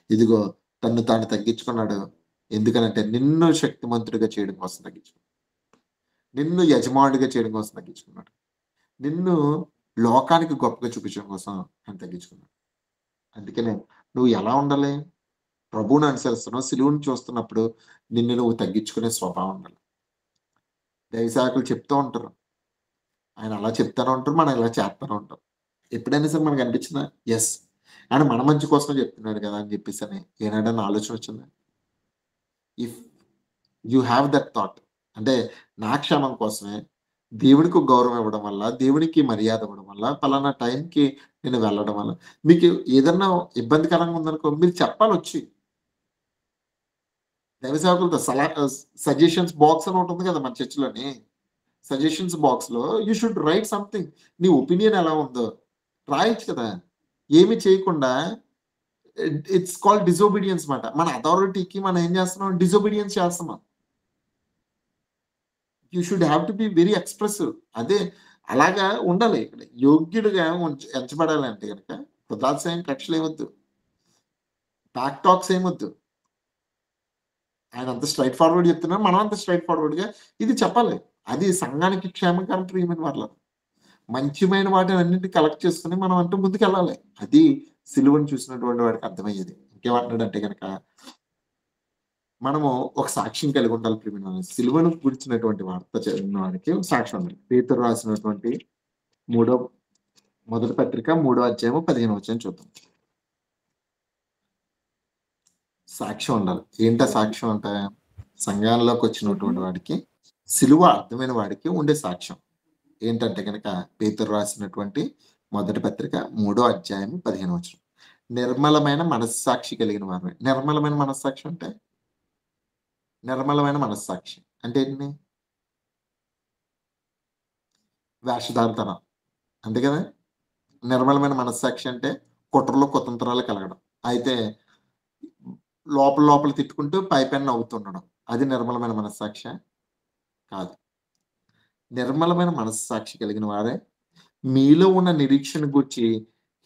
A: ఇదిగో తన్ను తాను తగ్గించుకున్నాడు. ఎందుకనంటే నిన్ను శక్తిమంతుడిగా చేయడం కోసం తగ్గించుకున్నాడు. నిన్ను యజమానుడిగా చేయడం కోసం తగ్గించుకున్నాడు. నిన్ను లోకానికి గొప్పగా చూపించడం కోసం ఆయన తగ్గించుకున్నాడు. అందుకనే నువ్వు ఎలా ఉండాలి? ప్రభువుని అనుసరిస్తున్నావు. సిలువను చూస్తున్నప్పుడు నిన్ను నువ్వు తగ్గించుకునే స్వభావం ఉండాలి. దైవ సేవకులు చెప్తూ ఉంటారు. ఆయన అలా చెప్తానే ఉంటారు. మనం ఇలా చేస్తానే ఉంటాం. ఎప్పుడైనా సరే మనకు అనిపించిందా? యెస్. ఆయన మన మంచి కోసమే చెప్తున్నాడు కదా! అని చెప్పేసని ఏనాడన్నా ఆలోచన వచ్చిందా? If you have that thought అంటే నా క్షేమం కోసమే దేవుడికి గౌరవం ఇవ్వడం వల్ల, దేవునికి మర్యాద ఇవ్వడం వల్ల, పలానా టైంకి నేను వెళ్ళడం వల్ల మీకు ఏదన్నా ఇబ్బందికరంగా ఉందనుకో మీరు చెప్పాలొచ్చి. దైవ సేవకులతో సజెషన్స్ బాక్స్ అని ఉంటుంది కదా మన చర్చిలోని. సజెషన్స్ బాక్స్‌లో యూ షుడ్ రైట్ సంథింగ్. నీ ఒపీనియన్ ఎలా ఉందో రాయొచ్చు కదా! ఏమి చేయకుండా ఇట్స్ కాల్డ్ డిసోబీడియన్స్ మాట. మన అథారిటీకి మనం ఏం చేస్తున్నాం? డిసోబీడియన్స్ చేస్తున్నాం. You should have to be very expressive. అదే అలాగా ఉండాలి. ఇక్కడ యోగ్యుడిగా ఎంచబడాలంటే గనక కృతాతిశయం కక్షలేమొద్దు. బ్యాక్ టాక్స్ ఏమొద్దు. ఆయన అంత స్ట్రెయిట్ ఫార్వర్డ్ చెప్తున్నారు. మనం అంత స్ట్రెయిట్ ఫార్వర్డ్‌గా ఇది చెప్పాలి. అది సంఘానికి క్షేమకరం ప్రియమైన వారలారా. మంచిమైన వాటినన్నిటిని కలెక్ట్ చేసుకొని మనం అంటూ ముందుకెళ్ళాలి. అది సిలువను చూసినటువంటి వాడికి అర్థమయ్యేది. ఇంకేమంటున్నాడంటే గనక మనము ఒక సాక్ష్యం కలిగి ఉండాలి ప్రియమైన వారు. సిలువను గురించినటువంటి వార్త చదివిన వాడికి ఒక సాక్ష్యం ఉండాలి. పేతురు రాసినటువంటి మొదటి పత్రిక 3వ అధ్యాయము 15వ వచనం చూద్దాం. సాక్ష్యం ఉండాలి. ఏంటా సాక్ష్యం అంటే సంఘాల్లోకి వచ్చినటువంటి వాడికి సిలువ అర్థమైన వాడికి ఉండే సాక్ష్యం. ఏంటంటే గనక పేతురు రాసినటువంటి మొదటి పత్రిక 3వ అధ్యాయము 15వ వచనం. నిర్మలమైన మనస్సాక్షి కలిగిన వారు. నిర్మలమైన మనస్సాక్షి అంటే నిర్మలమైన మనస్సాక్షి అంటే ఏంటి? వేషధారతనం. అంతే కదా! నిర్మలమైన మనస్సాక్షి అంటే కుట్రలు, కుతంత్రాలు కలగడం. అయితే లోపల లోపల తిట్టుకుంటూ పైపైన నవ్వుతుండడం. అది నిర్మలమైన మనస్సాక్షా? కాదు. నిర్మలమైన మనస్సాక్షి కలిగిన వారే మీలో ఉన్న నిరీక్షణ గూర్చి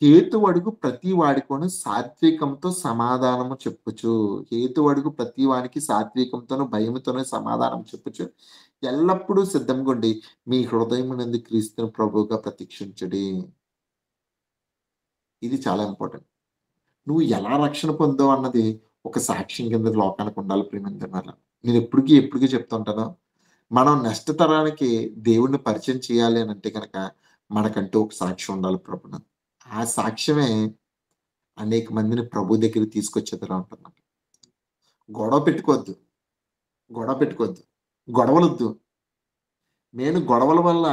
A: హేతువడుగు ప్రతి వాడికోను సాత్వికంతో సమాధానము చెప్పుచు. హేతువడుగు ప్రతి వానికి సాత్వికంతోను, భయముతోను సమాధానం చెప్పుచు ఎల్లప్పుడూ సిద్ధంగుండి మీ హృదయమునందు క్రీస్తును ప్రభువుగా ప్రతీక్షించుడి. ఇది చాలా ఇంపార్టెంట్. నువ్వు ఎలా రక్షణ పొందావు అన్నది ఒక సాక్ష్యం కింద లోకానికి ఉండాలి ప్రియమైన వారలారా. నేను ఎప్పటికి చెప్తూ ఉంటాను. మనం నెక్స్ట్ తరానికి దేవుడిని పరిచయం చేయాలి అనంటే గనక మనకంటూ ఒక సాక్ష్యం ఉండాలి ప్రభునందు. ఆ సాక్ష్యమే అనేక మందిని ప్రభు దగ్గరికి తీసుకొచ్చేదిలా ఉంటుందంట. గొడవ పెట్టుకోవద్దు. గొడవ పెట్టుకోవద్దు. గొడవలొద్దు. నేను గొడవల వల్ల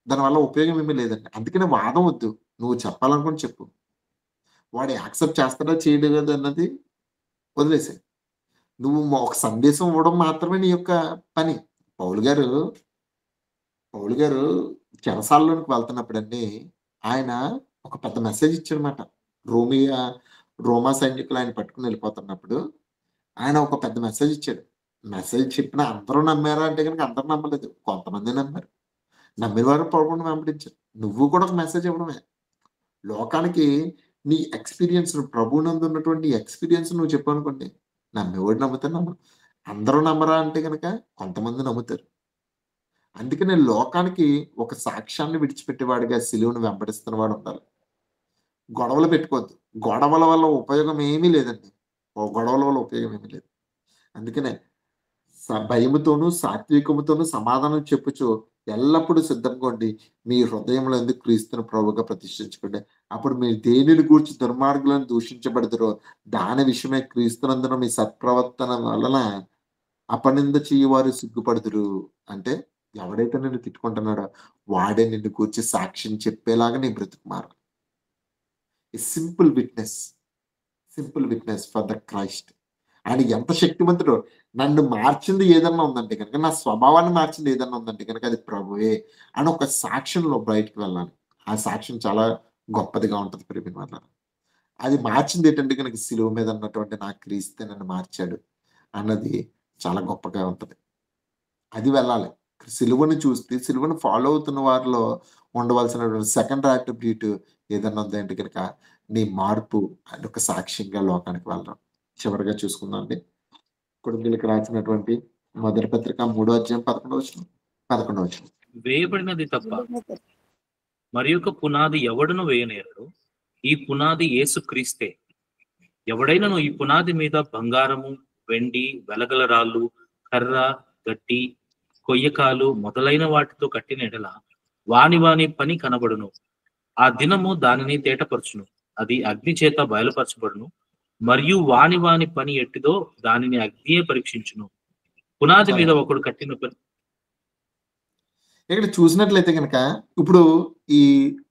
A: దానివల్ల ఉపయోగం ఏమీ లేదండి. అందుకనే వాదం వద్దు. నువ్వు చెప్పాలనుకుని చెప్పు. వాడు యాక్సెప్ట్ చేస్తాడా చేయడా అన్నది వదిలేసేయి. నువ్వు ఒక సందేశం ఇవ్వడం మాత్రమే నీ యొక్క పని. పౌలు గారు పౌలు గారు చెరసాలలోనికి వెళ్తున్నప్పుడండి ఆయన ఒక పెద్ద మెసేజ్ ఇచ్చాడన్నమాట. రోమియా రోమా సైనికులు ఆయన పట్టుకొని వెళ్ళిపోతున్నప్పుడు ఆయన ఒక పెద్ద మెసేజ్ ఇచ్చాడు. మెసేజ్ చెప్పిన అందరూ నమ్మారా అంటే గనుక అందరూ నమ్మలేదు. కొంతమందే నమ్మారు. నమ్మిన వారు ప్రభువుని వెంబడించారు. నువ్వు కూడా ఒక మెసేజ్ ఇవ్వడమే. లోకానికి నీ ఎక్స్‌పీరియన్స్ ప్రభువునందు ఉన్నటువంటి ఎక్స్‌పీరియన్స్ నువ్వు చెప్పావనుకోండి. నమ్మేవాడు నమ్ముతాడు అందరూ నమ్మరా అంటే గనక కొంతమంది నమ్ముతారు. అందుకనే లోకానికి ఒక సాక్ష్యాన్ని విడిచిపెట్టేవాడిగా సిలువను వెంబడిస్తున్నవాడు ఉండాలి. గొడవలు పెట్టుకోవద్దు. గొడవల వల్ల ఉపయోగం ఏమీ లేదండి. గొడవల వల్ల ఉపయోగం ఏమీ లేదు. అందుకనే భయముతోనూ, సాత్వికముతోనూ సమాధానం చెప్పుచు ఎల్లప్పుడూ సిద్ధంగా ఉండి, మీ హృదయంలో ఎందుకు క్రీస్తును ప్రభువుగా ప్రతిష్ఠించుకోండి. అప్పుడు మీరు దేనిని గూర్చి దుర్మార్గులను దూషించబడుదురో, దాని విషయమై క్రీస్తునందున మీ సత్ప్రవర్తన వలన అపనింద చేయువారు సిగ్గుపడుదురు. అంటే ఎవడైతే నిన్ను తిట్టుకుంటున్నాడో, వాడే నిన్ను గూర్చి సాక్ష్యం చెప్పేలాగా నీ బ్రతుకు మారాలి. Simple witness, simple witness for the Christ. ఆయన ఎంత శక్తివంతుడో. నన్ను మార్చింది ఏదన్నా ఉందంటే గనక, నా స్వభావాన్ని మార్చింది ఏదన్నా ఉందంటే గనక అది ప్రభువే అని ఒక సాక్ష్యంలో బయటికి వెళ్ళాలి. ఆ సాక్ష్యం చాలా గొప్పదిగా ఉంటది ప్రియమైన వాళ్ళారా. అది మార్చింది ఏంటంటే గనక సిలువ మీద ఉన్నటువంటి నా క్రీస్తే నన్ను మార్చాడు అన్నది చాలా గొప్పగా ఉంటది. అది వెళ్ళాలి. సిలువను చూస్తే సిలువను ఫాలో అవుతున్న వారిలో ఉండవలసినటువంటి సెకండ్ యాట్రిబ్యూట్ ఏదన్నా ఉందంటే గనక నీ మార్పు అదొక సాక్ష్యంగా లోకానికి వెళ్ళడం. చివరిగా చూసుకుందాం అండి. కొరింథీయులకు రాసినటువంటి మొదటి పత్రిక 3వ అధ్యాయం 11వ వచనం.
B: వేయబడినది తప్ప మరి యొక్క పునాది ఎవడును వేయనేరడు. ఈ పునాది యేసుక్రీస్తే. ఎవడైనను ఈ పునాది మీద బంగారము, వెండి, వెలగల రాళ్ళు, కర్ర, గట్టి, కొయ్యకాలు మొదలైన వాటితో కట్టిన ఎడల వాని వాని పని కనబడును. ఆ దినము దానిని తేటపరచును. అది అగ్ని చేత బయలుపరచబడును. మరియు వాని వాని పని ఎట్టిదో దానిని అగ్నియే పరీక్షించును. పునాది మీద ఒకడు కట్టిన పని.
A: ఇక్కడ చూసినట్లయితే గనక ఇప్పుడు ఈ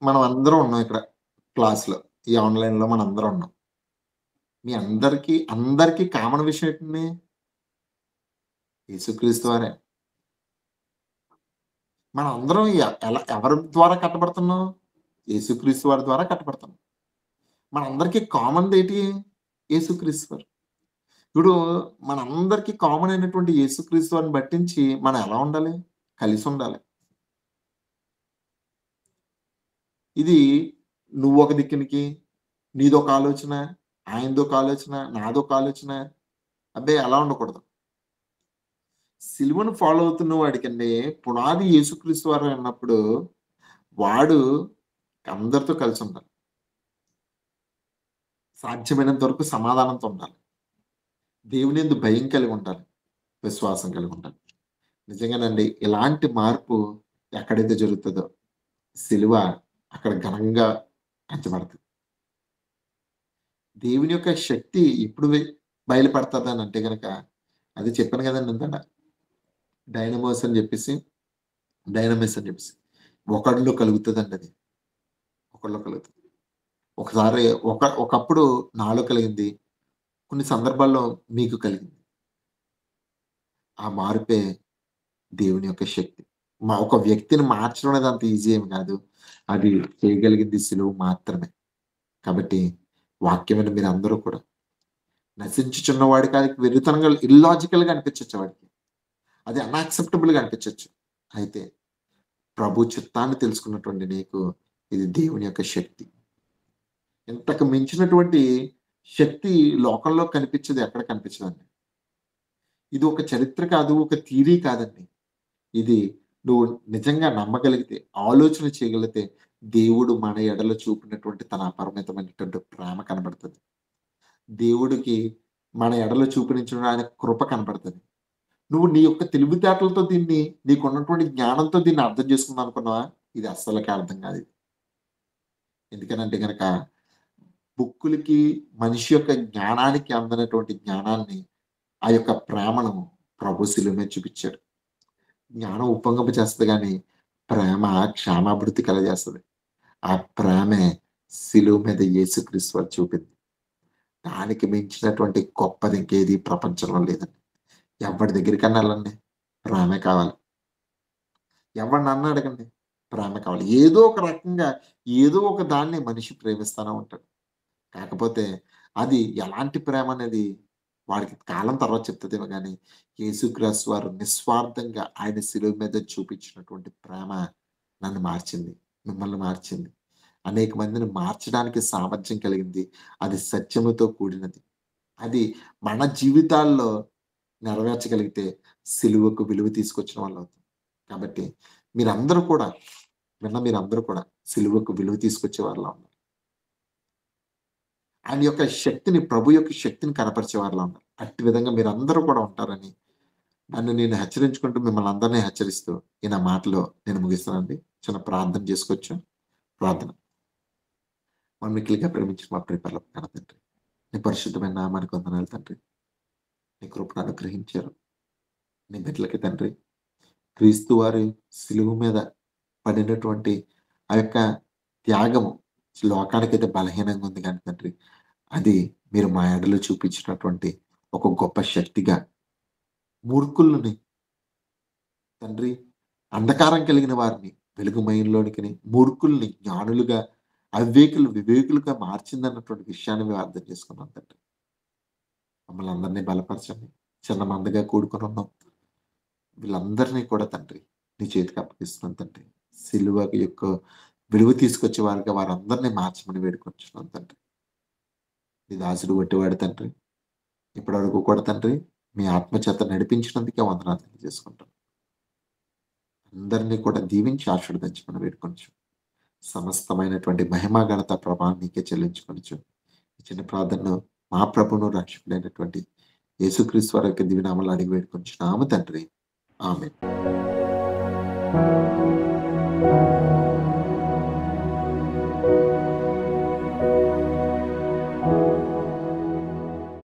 A: మనం అందరం ఉన్నాం ఇక్కడ క్లాస్‌లో. ఈ ఆన్‌లైన్‌లో మనందరం ఉన్నాం. మీ అందరికీ కామన్ విషయం ఏంటండి? యేసుక్రీస్తు వారే. మనం అందరం ఎవరి ద్వారా కట్టబడుతున్నాం? యేసుక్రీస్తు వారి ద్వారా కట్టబడుతున్నాం. మనందరికీ కామన్‌ది ఏంటి? యేసుక్రీస్తు వారు. ఇప్పుడు మనందరికీ కామన్ అయినటువంటి యేసుక్రీస్తు వారిని బట్టించి మనం ఎలా ఉండాలి? కలిసి ఉండాలి. ఇది నువ్వొక దిక్కునికి, నీదొక ఆలోచన, ఆయనదొక ఆలోచన, నాదొక ఆలోచన. అబ్బే! అలా ఉండకూడదు. సిలువను ఫాలో అవుతున్న వాడికండి పునాది యేసుక్రీస్తు వారు అన్నప్పుడు వాడు అందరితో కలిసి ఉండాలి. సాధ్యమైనంత వరకు సమాధానంతో ఉండాలి. దేవుని యందు భయం కలిగి ఉండాలి. విశ్వాసం కలిగి ఉండాలి. నిజంగానండి ఇలాంటి మార్పు ఎక్కడైతే జరుగుతదో సిలువ అక్కడ ఘనంగా ఎంచబడతది. దేవుని యొక్క శక్తి ఎప్పుడు బయలుపడతదని అంటే గనక అది చెప్పాను కదండీ ఇందాక. డైనమిస్ అని చెప్పేసి ఒకడిలో కలుగుతదండి అది. ఒకడిలో కలుగుతది. ఒకసారి ఒకప్పుడు నాలో కలిగింది. కొన్ని సందర్భాల్లో మీకు కలిగింది. ఆ మార్పే దేవుని యొక్క శక్తి. ఒక వ్యక్తిని మార్చడం అనేది అంత ఈజీ ఏమి కాదు. అది చేయగలిగింది సిలువ మాత్రమే. కాబట్టి వాక్యమైన మీరందరూ కూడా నశించుచున్న వాడికి అది వెర్రితనంగా ఇల్లాజికల్‌గా అనిపించొచ్చు వాడికి. అది అన్‌యాక్సెప్టబుల్‌గా అనిపించొచ్చు. అయితే ప్రభు చిత్తాన్ని తెలుసుకున్నటువంటి నీకు ఇది దేవుని యొక్క శక్తి. ఇంతకు మించినటువంటి శక్తి లోకంలో కనిపించదు. ఎక్కడ కనిపించదండి. ఇది ఒక చరిత్ర కాదు. ఒక థియరీ కాదండి. ఇది నువ్వు నిజంగా నమ్మగలిగితే, ఆలోచన చేయగలిగితే దేవుడు మన ఎడల చూపినటువంటి తన అపరిమితమైనటువంటి ప్రేమ కనబడుతది. దేవుడికి మన ఎడల చూపించిన ఆయన కృప కనబడుతది. నువ్వు నీ యొక్క తెలివితేటలతో దీన్ని నీకున్నటువంటి జ్ఞానంతో దీన్ని అర్థం చేసుకుందాం అనుకున్నావా? ఇది అస్సలకే అర్థం కాదు ఇది. ఎందుకనంటే గనక బుక్కులకి మనిషి యొక్క జ్ఞానానికి అందనటువంటి జ్ఞానాన్ని ఆ యొక్క ప్రేమను ప్రభు శిలువ మీద చూపించాడు. జ్ఞానం ఉప్పొంగింప చేస్తది గానీ, ప్రేమ క్షేమాభివృద్ధి కలగజేస్తది. ఆ ప్రేమే శిలువ మీద యేసుక్రీస్తు వారు చూపింది. దానికి మించినటువంటి గొప్పది ఇంకేది ప్రపంచంలో లేదండి. ఎవరి దగ్గరికన్నా ఎళ్ళండి. ప్రేమే కావాలి. ఎవరినన్నా అడగండి. ప్రేమ కావాలి. ఏదో ఒక రకంగా, ఏదో ఒక దాన్ని మనిషి ప్రేమిస్తానే ఉంటాడు. కాకపోతే అది ఎలాంటి ప్రేమ అనేది వాడికి కాలం తర్వాత చెప్తదేమో గానీ, యేసుక్రీస్తు వారు నిస్వార్థంగా ఆయన శిలువ మీద చూపించినటువంటి ప్రేమ నన్ను మార్చింది. మిమ్మల్ని మార్చింది. అనేక మందిని మార్చడానికి సామర్థ్యం కలిగింది. అది సత్యముతో కూడినది. అది మన జీవితాల్లో నెరవేర్చగలిగితే సిలువకు విలువ తీసుకొచ్చిన వాళ్ళవుతాం. కాబట్టి మీరందరూ కూడా మీరందరూ కూడా సిలువకు విలువ తీసుకొచ్చే వారిలా ఉన్నారు. ఆయన యొక్క శక్తిని, ప్రభు యొక్క శక్తిని కనపరిచే వారిలా ఉన్నారు. అట్టి విధంగా మీరందరూ కూడా ఉంటారని నన్ను నేను హెచ్చరించుకుంటూ మిమ్మల్ని అందరినీ హెచ్చరిస్తూ ఈ నా మాటలో నేను ముగిస్తానండి. చిన్న ప్రార్థన చేసుకోవచ్చు. ప్రార్థన. మిక్కిలిగా ప్రేమించిన మా ప్రియ పరలోకపు తండ్రి, నీ పరిశుద్ధమైన నామానికి వందనాలు తండ్రి. నీ కృపను అనుగ్రహించారు. నీ బిడ్డలకి తండ్రి, క్రీస్తు వారి సిలువ మీద పడినటువంటి ఆ యొక్క త్యాగము లోకానికైతే బలహీనంగా ఉంది కానీ తండ్రి, అది మీరు మా ఎడలో చూపించినటువంటి ఒక గొప్ప శక్తిగా, మూర్ఖులని తండ్రి, అంధకారం కలిగిన వారిని వెలుగుమయంలోనికి, మూర్ఖుల్ని జ్ఞానులుగా, అవివేకులు వివేకులుగా మార్చిందన్నటువంటి విషయాన్ని మేము అర్థం చేసుకున్నాం తండ్రి. మమ్మల్ని అందరినీ బలపరచండి. చిన్న మందగా కూడుకొని ఉన్నాం. వీళ్ళందరినీ కూడా తండ్రి నీ చేతికి అప్పగిస్తున్నాం తండ్రి. సిలువ యొక్క విలువ తీసుకొచ్చే వారిగా వారందరినీ మార్చమని వేడుకొచ్చున్నాం తండ్రి. నీ దాసుడు కొట్టేవాడు తండ్రి. ఇప్పటి వరకు కూడా తండ్రి మీ ఆత్మచేత నడిపించినందుకే వందనాలు తెలియజేసుకుంటాం. అందరినీ కూడా దీవించి ఆశీర్వదించమని వేడుకొంచు. సమస్తమైనటువంటి మహిమా ఘనత ప్రభావం నీకే చెల్లించుకొనొచ్చు. ఈ చిన్న ప్రార్థనను మా ప్రభువును రక్షకుడైనటువంటి యేసుక్రీస్తు వారి యొక్క దివ్యనామములో అడిగి వేడుకొంచున్నాము తండ్రి. ఆమేన్.